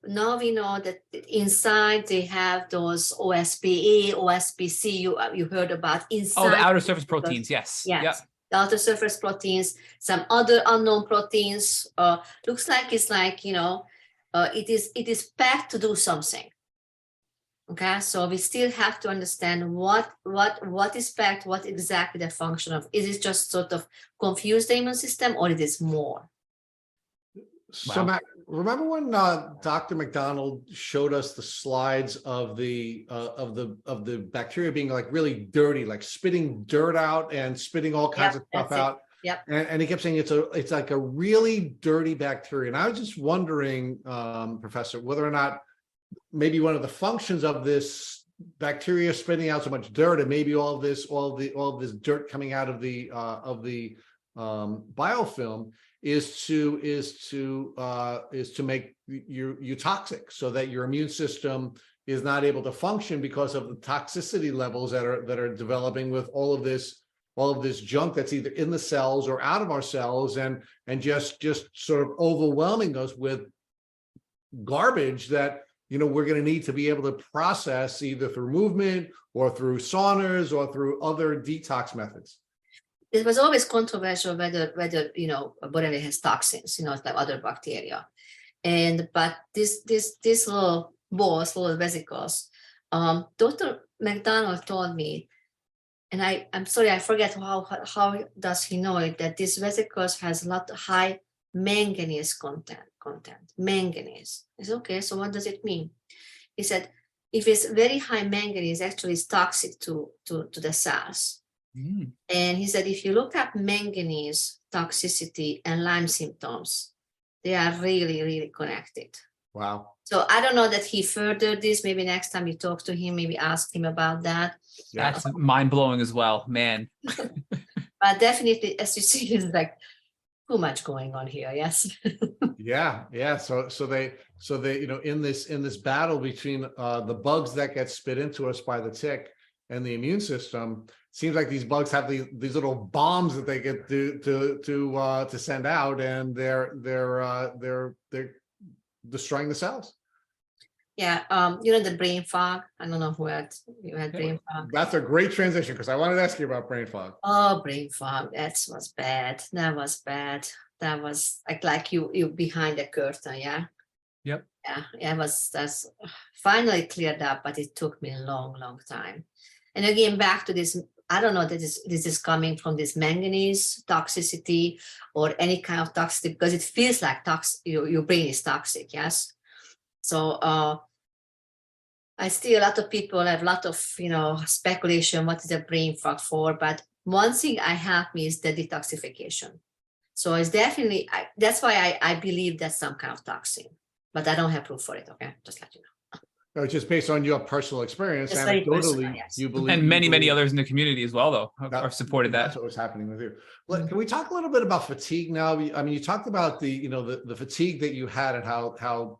now we know that inside they have those OSPA, OSPC. You heard about inside. Oh, the outer surface proteins. Yes. Yes. Yep. The outer surface proteins, some other unknown proteins. Looks like it's like it is packed to do something. Okay, so we still have to understand what is packed, what exactly the function of. Is it just sort of confuse the immune system, or it is more? So Matt, remember when Dr. McDonald showed us the slides of the bacteria being like really dirty, like spitting dirt out and spitting all kinds of stuff out? Yep. And he kept saying it's like a really dirty bacteria. And I was just wondering, Professor, whether or not maybe one of the functions of this bacteria spitting out so much dirt, and maybe all this dirt coming out of the biofilm is to make you toxic, so that your immune system is not able to function because of the toxicity levels that are developing with all of this junk that's either in the cells or out of our cells, and just sort of overwhelming us with garbage that we're going to need to be able to process either through movement or through saunas or through other detox methods. It was always controversial whether Borrelia has toxins, like other bacteria, but this little balls, little vesicles. Dr. McDonald told me, and I'm sorry, I forget how does he know it, that these vesicles has a lot of high manganese content. Manganese. I said, okay, so what does it mean? He said, if it's very high manganese, actually it's toxic to the cells. Mm. And he said, if you look up manganese toxicity and Lyme symptoms, they are really, really connected. Wow. So I don't know that he furthered this. Maybe next time you talk to him, maybe ask him about that. That's mind-blowing as well, man. But definitely, as you see, it's like too much going on here. Yes. Yeah. So they in this battle between the bugs that get spit into us by the tick and the immune system, seems like these bugs have these little bombs that they get to send out, and they're destroying the cells. Yeah, the brain fog. I don't know you had brain fog. That's a great transition, because I wanted to ask you about brain fog. Oh, brain fog. That was bad. That was like you behind the curtain. Yeah. Yep. Yeah. That's finally cleared up, but it took me a long, long time. And again, back to this. I don't know that this is coming from this manganese toxicity or any kind of toxicity, because it feels like your brain is toxic. Yes. So I see a lot of people have a lot of speculation what is a brain fog for, but one thing I have is the detoxification. So it's definitely, that's why I believe that's some kind of toxin, but I don't have proof for it. Okay, just let you know. No, just based on your personal experience, It's very personal, anecdotally, yes. you believe, And many others in the community as well, though, have supported that's that. what was happening with you. Mhm. Can we talk a little bit about fatigue now? I mean, you talked about the fatigue that you had and how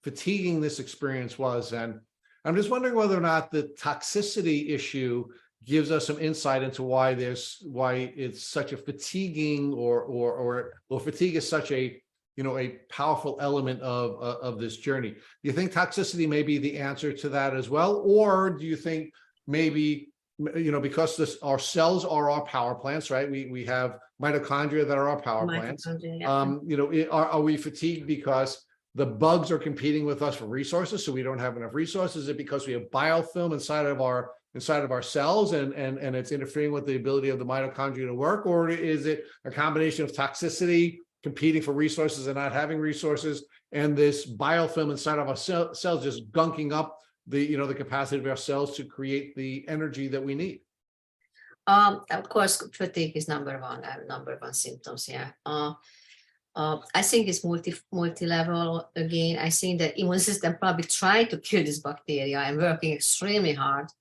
fatiguing this experience was, and I'm just wondering whether or not the toxicity issue gives us some insight into why it's such a fatiguing or fatigue is such a a powerful element of this journey. Do you think toxicity may be the answer to that as well, or do you think maybe because our cells are our power plants, right? We have mitochondria that are our power plants. Yeah. Are we fatigued because the bugs are competing with us for resources, so we don't have enough resources? Is it because we have biofilm inside of our cells and it's interfering with the ability of the mitochondria to work, or is it a combination of toxicity, competing for resources and not having resources, and this biofilm inside of our cells just gunking up the capacity of our cells to create the energy that we need? Of course, fatigue is number one symptoms. Yeah. I think it's multi-level. Again, I think the immune system probably trying to kill this bacteria and working extremely hard.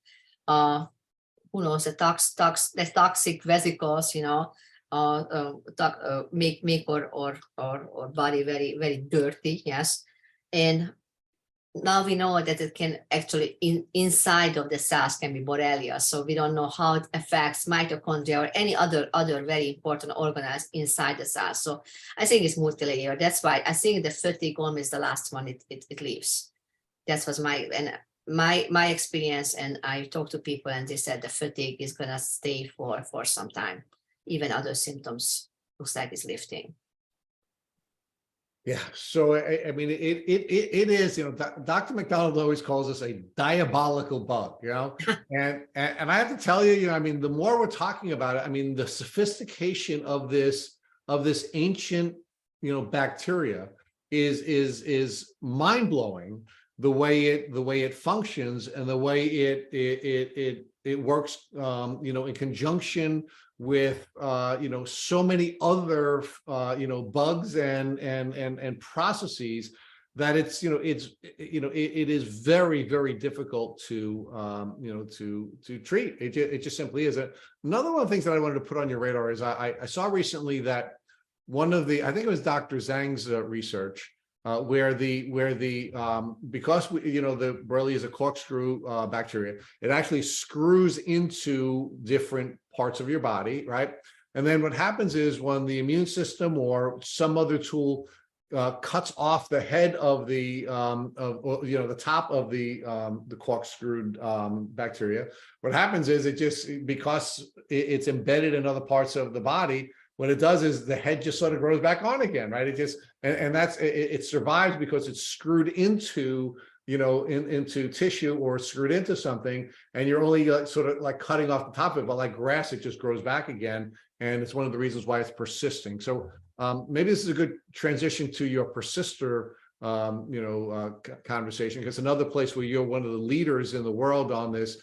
Who knows, the toxic vesicles, make or body very, very dirty. Yes. And now we know that it can actually inside of the cells can be Borrelia. So we don't know how it affects mitochondria or any other very important organelles inside the cells. So I think it's multi-layer. That's why I think the fatigue is the last one it leaves. That was my experience. And I talked to people and they said the fatigue is gonna stay for some time. Even other symptoms looks like it's lifting. Yeah, so I mean, it is, Dr. McDonald always calls us a diabolical bug, and I have to tell you, I mean, the more we're talking about it, I mean, the sophistication of this ancient, bacteria is mind-blowing. The way it functions and the way it works, in conjunction with so many other bugs and processes, that it is very, very difficult to treat. It just simply is. Another one of the things that I wanted to put on your radar is I saw recently that one of the, I think it was Dr. Zhang's research, where the because the Borrelia is a corkscrew bacteria, it actually screws into different parts of your body, right? And then what happens is when the immune system or some other tool cuts off the head of the the top of the corkscrewed bacteria, what happens is because it's embedded in other parts of the body, what it does is the head just sort of grows back on again, right? It just, and that's, it survives because it's screwed into, into tissue or screwed into something, and you're only sort of like cutting off the top of it, but like grass, it just grows back again. And it's one of the reasons why it's persisting. So maybe this is a good transition to your persister, conversation, because another place where you're one of the leaders in the world on this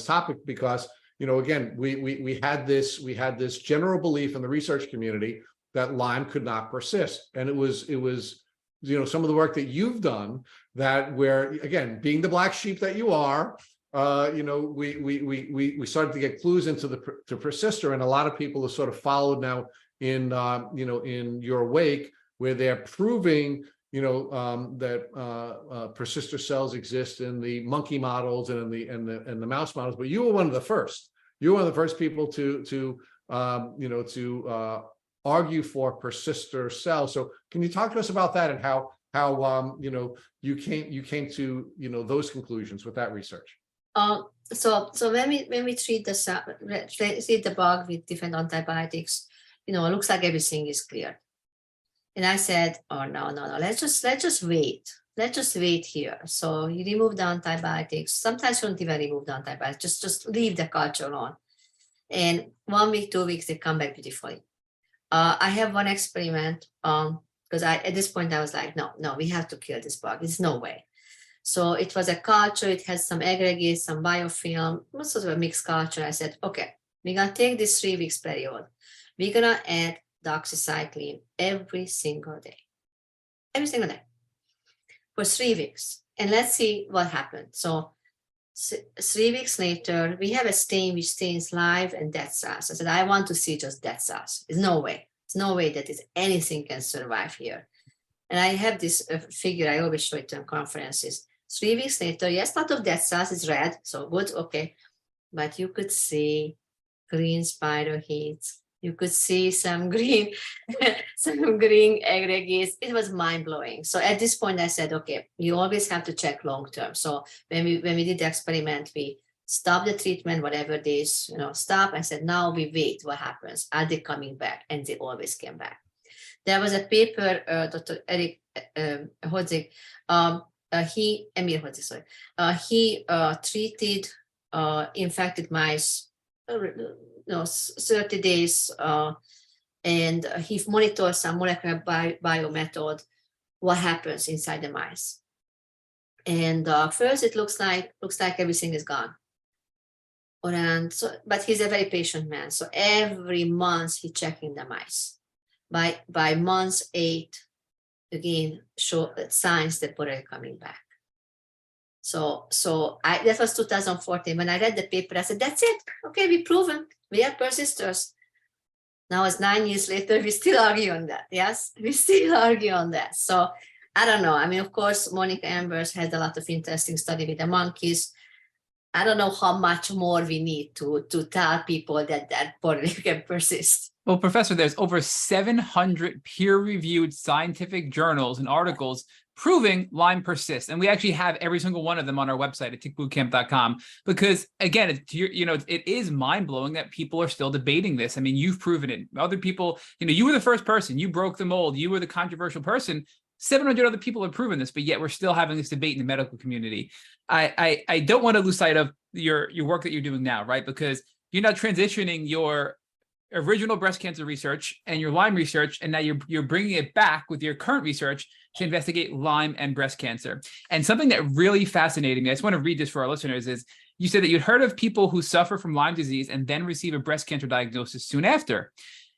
topic, because again, we had this general belief in the research community that Lyme could not persist, and it was some of the work that you've done that, where again, being the black sheep that you are, we started to get clues into to persister, and a lot of people have sort of followed now in in your wake, where they're proving that persister cells exist in the monkey models and in the mouse models. But you were one of the first. You were one of the first people to argue for persister cells. So can you talk to us about that and how you came to those conclusions with that research? So when we treat the bug with different antibiotics, it looks like everything is clear. And I said, oh no, let's just wait. Let's just wait here. So you remove the antibiotics. Sometimes you don't even remove the antibiotics. Just leave the culture alone. And 1 week, 2 weeks, they come back beautifully. I have one experiment because at this point I was like, no, we have to kill this bug. There's no way. So it was a culture. It has some aggregates, some biofilm, sort of a mixed culture. I said, okay, we're gonna take this 3 weeks period. We're gonna add doxycycline every single day. Every single day. For 3 weeks. And let's see what happened. So 3 weeks later, we have a stain which stains live and dead cells. I said, I want to see just dead cells. There's no way. There's no way that anything can survive here. And I have this figure, I always show it in conferences. 3 weeks later, yes, a lot of dead cells is red, so good, okay. But you could see green spirochetes. You could see some green, some green aggregates. It was mind-blowing. So at this point, I said, okay, you always have to check long-term. So when we did the experiment, we stopped the treatment, whatever days, stop. I said, now we wait, what happens? Are they coming back? And they always came back. There was a paper, Dr. Eric Hodzik, Emil Hodzik, sorry. He treated infected mice 30 days, and he monitors some molecular bio method, what happens inside the mice. And first it looks like everything is gone. And so, but he's a very patient man. So every month he's checking the mice. By month 8, again, show signs that Borrelia coming back. So that was 2014. When I read the paper, I said, that's it. Okay, we've proven we are persisters. Now it's 9 years later, we still argue on that. Yes, we still argue on that. So I don't know. I mean, of course, Monica Ambers had a lot of interesting study with the monkeys. I don't know how much more we need to tell people that Borrelia can persist. Well, Professor, there's over 700 peer-reviewed scientific journals and articles proving Lyme persists. And we actually have every single one of them on our website at tickbootcamp.com, because again, it is mind-blowing that people are still debating this. I mean, you've proven it. Other people, you were the first person, you broke the mold, you were the controversial person. 700 other people have proven this, but yet we're still having this debate in the medical community. I don't want to lose sight of your work that you're doing now, right? Because you're now transitioning your original breast cancer research and your Lyme research, and now you're bringing it back with your current research to investigate Lyme and breast cancer. And something that really fascinated me, I just want to read this for our listeners, is you said that you'd heard of people who suffer from Lyme disease and then receive a breast cancer diagnosis soon after.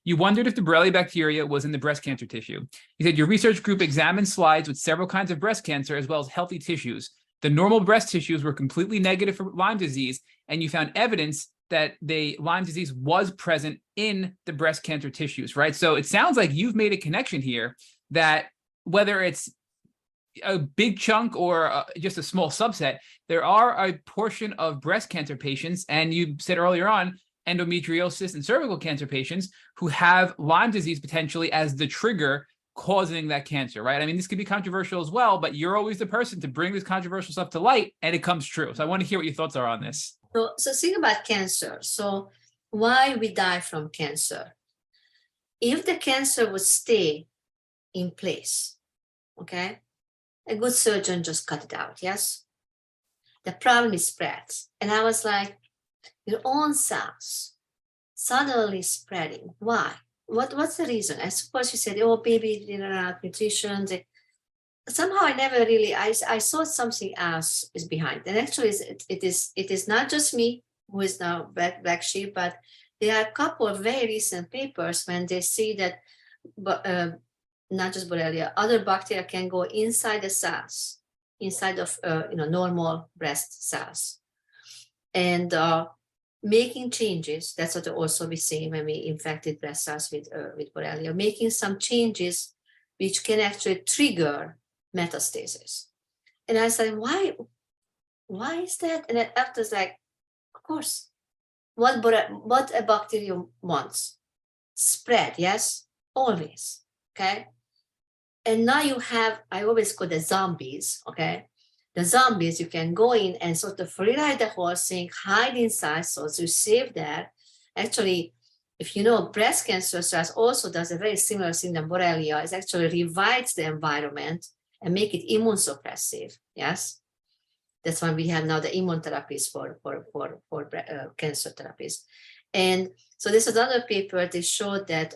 You wondered if the Borrelia bacteria was in the breast cancer tissue. You said your research group examined slides with several kinds of breast cancer as well as healthy tissues. The normal breast tissues were completely negative for Lyme disease, and you found evidence that the Lyme disease was present in the breast cancer tissues, right? So it sounds like you've made a connection here that whether it's a big chunk or just a small subset, there are a portion of breast cancer patients, and you said earlier on, endometriosis and cervical cancer patients who have Lyme disease potentially as the trigger causing that cancer, right? I mean, this could be controversial as well, but you're always the person to bring this controversial stuff to light, and it comes true. So I want to hear what your thoughts are on this. So think about cancer. So why we die from cancer? If the cancer would stay in place, okay, a good surgeon just cut it out, yes? The problem is spreads. And I was like, your own cells suddenly spreading. Why? What's the reason? I suppose you said, oh, baby, nutrition. Somehow I never really, I saw something else is behind. And actually it is not just me who is now black sheep, but there are a couple of very recent papers when they see that not just Borrelia, other bacteria can go inside the cells, inside of normal breast cells. And making changes, that's what also we see when we infected breast cells with Borrelia, making some changes which can actually trigger metastasis. And I said, why is that? And then after it's like, of course, what a bacterium wants, spread, yes, always, okay? And now you have, I always call the zombies, okay? The zombies, you can go in and sort of rewrite the whole thing, hide inside, so you save that. Actually, if you know, breast cancer cells also does a very similar thing than Borrelia. It actually rewrites the environment and make it immunosuppressive, yes? That's why we have now the immune therapies for cancer therapies. And so this is another paper, they showed that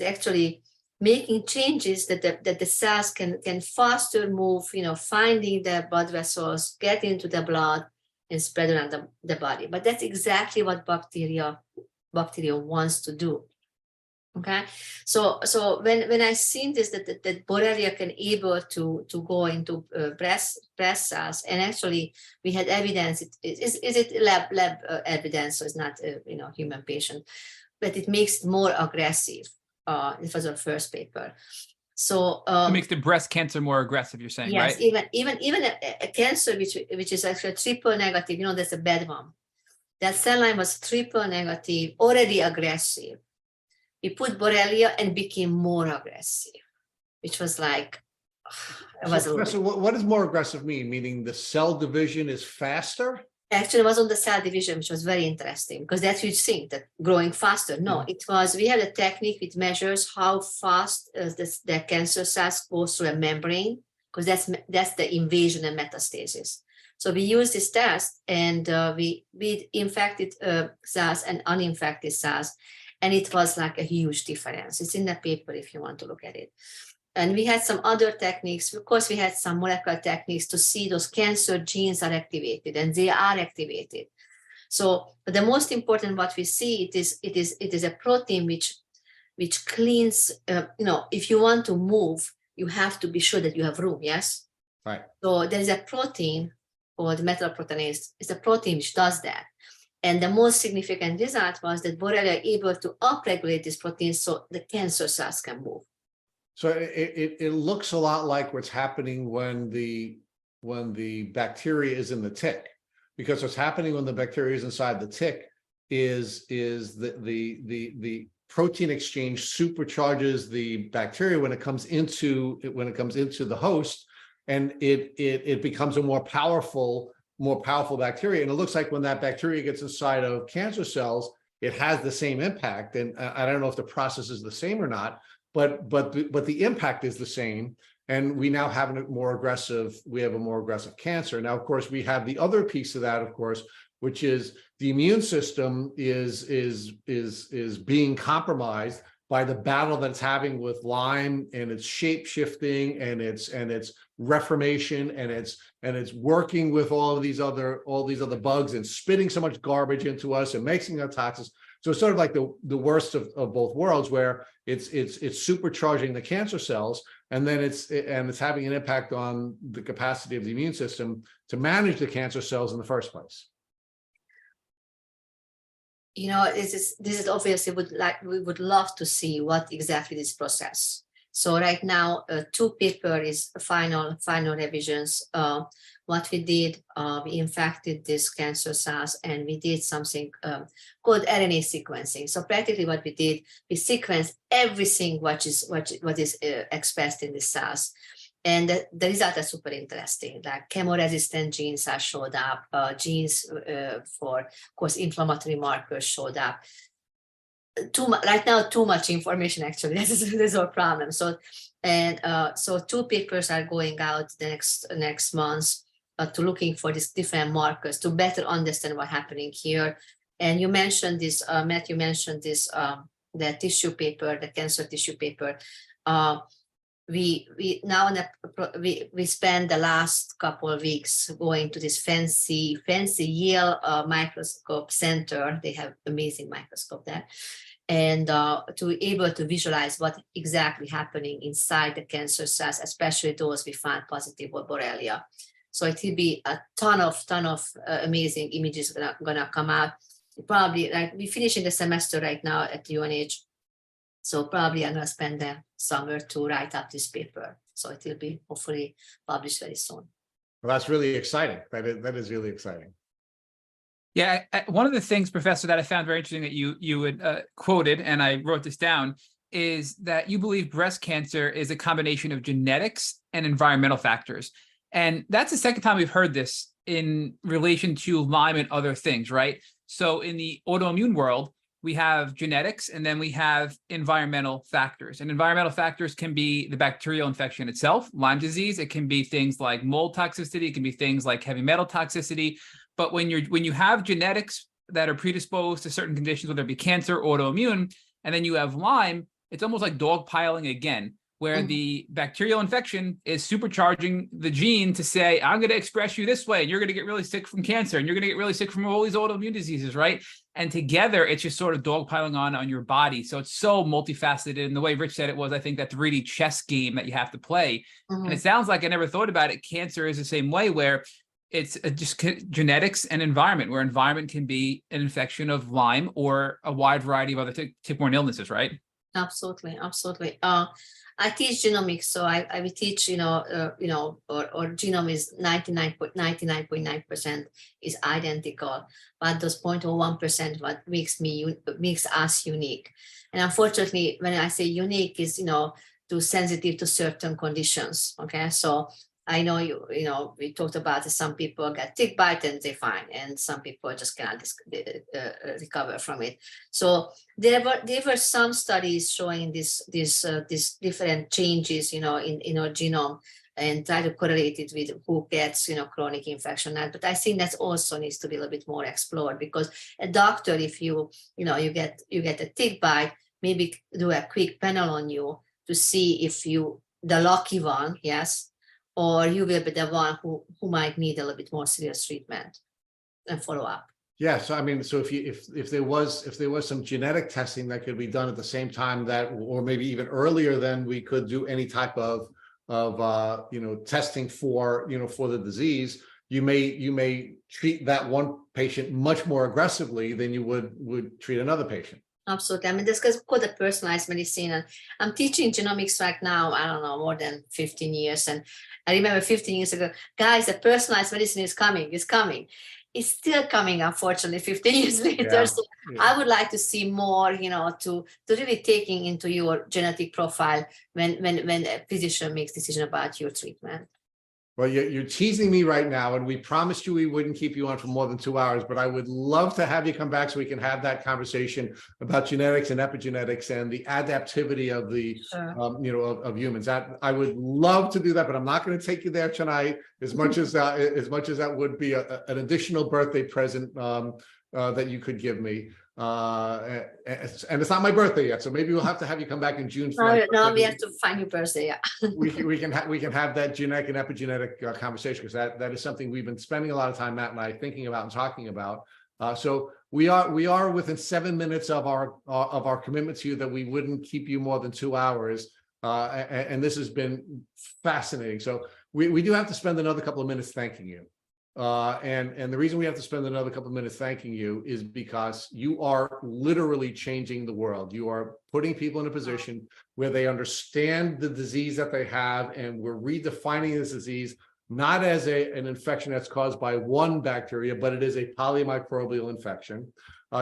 actually making changes that the cells can faster move, finding the blood vessels, get into the blood and spread around the body. But that's exactly what bacteria wants to do. Okay, so when I seen this that Borrelia can able to go into breast cells, and actually we had evidence. Is it lab evidence? So it's not human patient, but it makes it more aggressive. It was our first paper. So it makes the breast cancer more aggressive. You're saying, yes, right? even a cancer which is actually triple negative. That's a bad one. That cell line was triple negative, already aggressive. We put Borrelia and became more aggressive, which was like, Professor, what does more aggressive mean? Meaning the cell division is faster? Actually, it was on the cell division, which was very interesting because that's you think that growing faster. No, it was, we had a technique which measures how fast the cancer cells go through a membrane, because that's the invasion and metastasis. So we used this test, and we infected cells and uninfected cells. And it was like a huge difference. It's in the paper if you want to look at it. And we had some other techniques. Of course, we had some molecular techniques to see those cancer genes are activated, and they are activated. So the most important what we see, it is a protein which cleans. If you want to move, you have to be sure that you have room. Yes. Right. So there is a protein called metalloproteinase. It's a protein which does that. And the most significant result was that Borrelia able to upregulate this protein so the cancer cells can move. So it looks a lot like what's happening when the bacteria is in the tick, because what's happening when the bacteria is inside the tick is the protein exchange supercharges the bacteria when it comes into the host, and it becomes a more powerful bacteria. And it looks like when that bacteria gets inside of cancer cells, it has the same impact. And I don't know if the process is the same or not, but the impact is the same. And we now have a more aggressive cancer. Now, of course, we have the other piece of that, of course, which is the immune system is being compromised by the battle that it's having with Lyme, and its shape shifting, and its reformation, and it's working with all these other bugs and spitting so much garbage into us and making us toxic. So it's sort of like the worst of both worlds, where it's supercharging the cancer cells, and then it's having an impact on the capacity of the immune system to manage the cancer cells in the first place. This is obviously we would love to see what exactly this process. So right now, 2 paper is final revisions. What we did, we infected these cancer cells, and we did something called RNA sequencing. So practically, what we did, we sequenced everything what is expressed in the cells. And the results are super interesting. Like chemo-resistant genes are showed up, genes for, of course, inflammatory markers showed up. Right now, too much information, actually. This is our problem. So 2 papers are going out the next month to looking for these different markers to better understand what's happening here. And you mentioned this, Matt, the tissue paper, the cancer tissue paper. We spent the last couple of weeks going to this fancy Yale microscope center. They have amazing microscope there, and to be able to visualize what exactly happening inside the cancer cells, especially those we found positive for Borrelia. So it will be a ton of amazing images gonna come out. Probably, like, we finishing the semester right now at UNH. So probably I'm going to spend the summer to write up this paper. So it will be hopefully published very soon. Well, that's really exciting. That is really exciting. Yeah, one of the things, Professor, that I found very interesting that you had quoted, and I wrote this down, is that you believe breast cancer is a combination of genetics and environmental factors. And that's the second time we've heard this in relation to Lyme and other things, right? So in the autoimmune world, we have genetics, and then we have environmental factors. And environmental factors can be the bacterial infection itself, Lyme disease. It can be things like mold toxicity. It can be things like heavy metal toxicity. But when you have genetics that are predisposed to certain conditions, whether it be cancer or autoimmune, and then you have Lyme, it's almost like dogpiling again, where the bacterial infection is supercharging the gene to say, I'm going to express you this way, and you're going to get really sick from cancer, and you're going to get really sick from all these autoimmune diseases, right? And together, it's just sort of dogpiling on your body. So it's so multifaceted. And the way Rich said it was, I think, that 3D chess game that you have to play. And it sounds like I never thought about it. Cancer is the same way, where it's just genetics and environment, where environment can be an infection of Lyme or a wide variety of other tick-borne illnesses, right? Absolutely, absolutely. I teach genomics, so I will teach, or genome is 99.9% is identical, but those 0.01% what makes us unique. And unfortunately, when I say unique, is too sensitive to certain conditions. Okay, so I know we talked about it. Some people get tick bite and they're fine, and some people just cannot recover from it. So there were some studies showing these different changes, in our genome, and try to correlate it with who gets, chronic infection. But I think that also needs to be a little bit more explored, because a doctor, if you get a tick bite, maybe do a quick panel on you to see if you the lucky one, yes, or you will be the one who might need a little bit more serious treatment and follow up. Yeah, so I mean, so if there was some genetic testing that could be done at the same time that, or maybe even earlier, then we could do any type of testing for the disease. You may treat that one patient much more aggressively than you would treat another patient. Absolutely. I mean, this is called the personalized medicine. And I'm teaching genomics right now, I don't know, more than 15 years. And I remember 15 years ago, guys, the personalized medicine is coming. It's still coming, unfortunately, 15 years later. Yeah. So I would like to see more, to really taking into your genetic profile when a physician makes decision about your treatment. Well, you're teasing me right now, and we promised you we wouldn't keep you on for more than 2 hours, but I would love to have you come back so we can have that conversation about genetics and epigenetics and the adaptivity of the, of humans. That I would love to do that, but I'm not going to take you there tonight. As much as that would be an additional birthday present that you could give me. And it's not my birthday yet, so maybe we'll have to have you come back in June. No, we have to find your birthday. Yeah, we can have that genetic and epigenetic conversation, because that is something we've been spending a lot of time, Matt and I, thinking about and talking about. So we are within 7 minutes of our commitment to you that we wouldn't keep you more than 2 hours, and this has been fascinating. So we do have to spend another couple of minutes thanking you. And the reason we have to spend another couple of minutes thanking you is because you are literally changing the world. You are putting people in a position where they understand the disease that they have, and we're redefining this disease not as an infection that's caused by one bacteria, but it is a polymicrobial infection.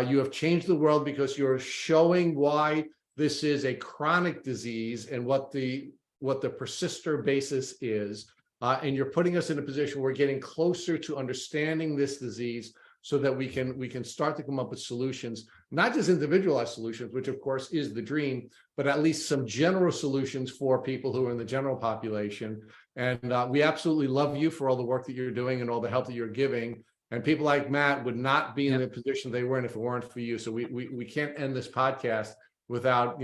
You have changed the world because you're showing why this is a chronic disease and what the persister basis is. And you're putting us in a position where we're getting closer to understanding this disease, so that we can start to come up with solutions, not just individualized solutions, which of course is the dream, but at least some general solutions for people who are in the general population. And we absolutely love you for all the work that you're doing and all the help that you're giving. And people like Matt would not be in the position they were in if it weren't for you. So we can't end this podcast without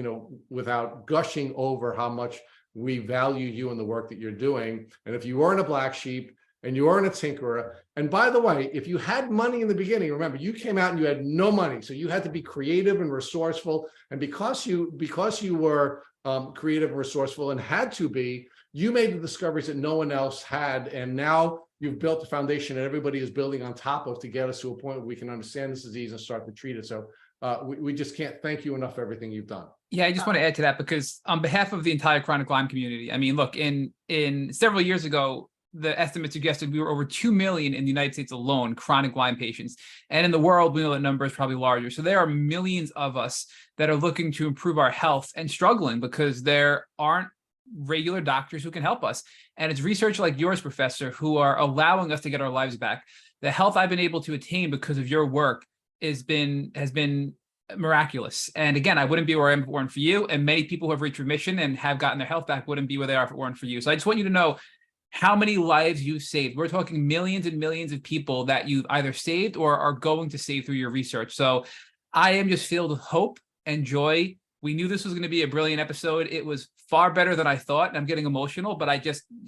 gushing over how much we value you and the work that you're doing. And if you weren't a black sheep and you weren't a tinkerer, and by the way, if you had money in the beginning, remember, you came out and you had no money. So you had to be creative and resourceful. And because you were creative and resourceful and had to be, you made the discoveries that no one else had. And now you've built the foundation that everybody is building on top of to get us to a point where we can understand this disease and start to treat it. So we just can't thank you enough for everything you've done. Yeah, I just want to add to that, because on behalf of the entire chronic Lyme community, I mean, look, in several years ago, the estimate suggested we were over 2 million in the United States alone, chronic Lyme patients. And in the world, we know that number is probably larger. So there are millions of us that are looking to improve our health and struggling because there aren't regular doctors who can help us. And it's research like yours, Professor, who are allowing us to get our lives back. The health I've been able to attain because of your work has been miraculous. And again, I wouldn't be where I am if it weren't for you. And many people who have reached remission and have gotten their health back wouldn't be where they are if it weren't for you. So I just want you to know how many lives you've saved. We're talking millions and millions of people that you've either saved or are going to save through your research. So I am just filled with hope and joy We knew this was going to be a brilliant episode. It was far better than I thought. And I'm getting emotional, but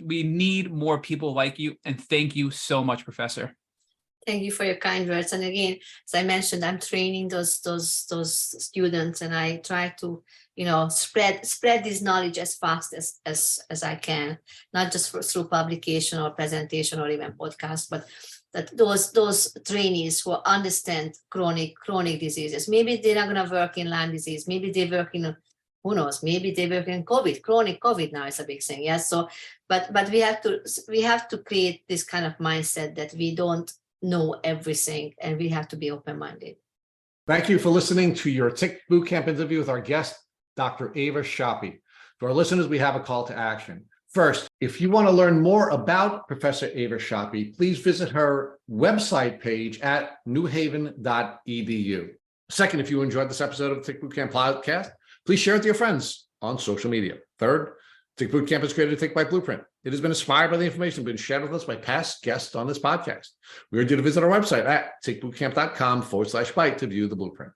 we need more people like you. And thank you so much, Professor. Thank you for your kind words. And again, as I mentioned, I'm training those students, and I try to, spread this knowledge as fast as I can, not just through publication or presentation or even podcast, but that those trainees who understand chronic diseases. Maybe they're not going to work in Lyme disease. Maybe they work in, who knows? Maybe they work in COVID. Chronic COVID now is a big thing. Yes. So, but we have to create this kind of mindset that we don't know everything, and we have to be open-minded. Thank you for listening to your Tick Bootcamp interview with our guest, Dr. Eva Sapi. To our listeners, we have a call to action. First, if you want to learn more about Professor Eva Sapi, please visit her website page at newhaven.edu. Second, if you enjoyed this episode of the Tick Bootcamp podcast, please share it to your friends on social media. Third, Tick Bootcamp is created to Tick by Blueprint. It has been inspired by the information been shared with us by past guests on this podcast. We urge you to visit our website at tickbootcamp.com/bite to view the blueprint.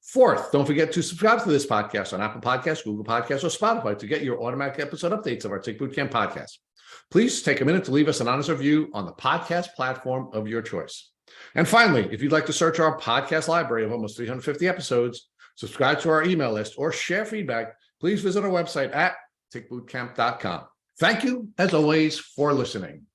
Fourth, don't forget to subscribe to this podcast on Apple Podcasts, Google Podcasts, or Spotify to get your automatic episode updates of our Tick Bootcamp podcast. Please take a minute to leave us an honest review on the podcast platform of your choice. And finally, if you'd like to search our podcast library of almost 350 episodes, subscribe to our email list, or share feedback, please visit our website at tickbootcamp.com. Thank you, as always, for listening.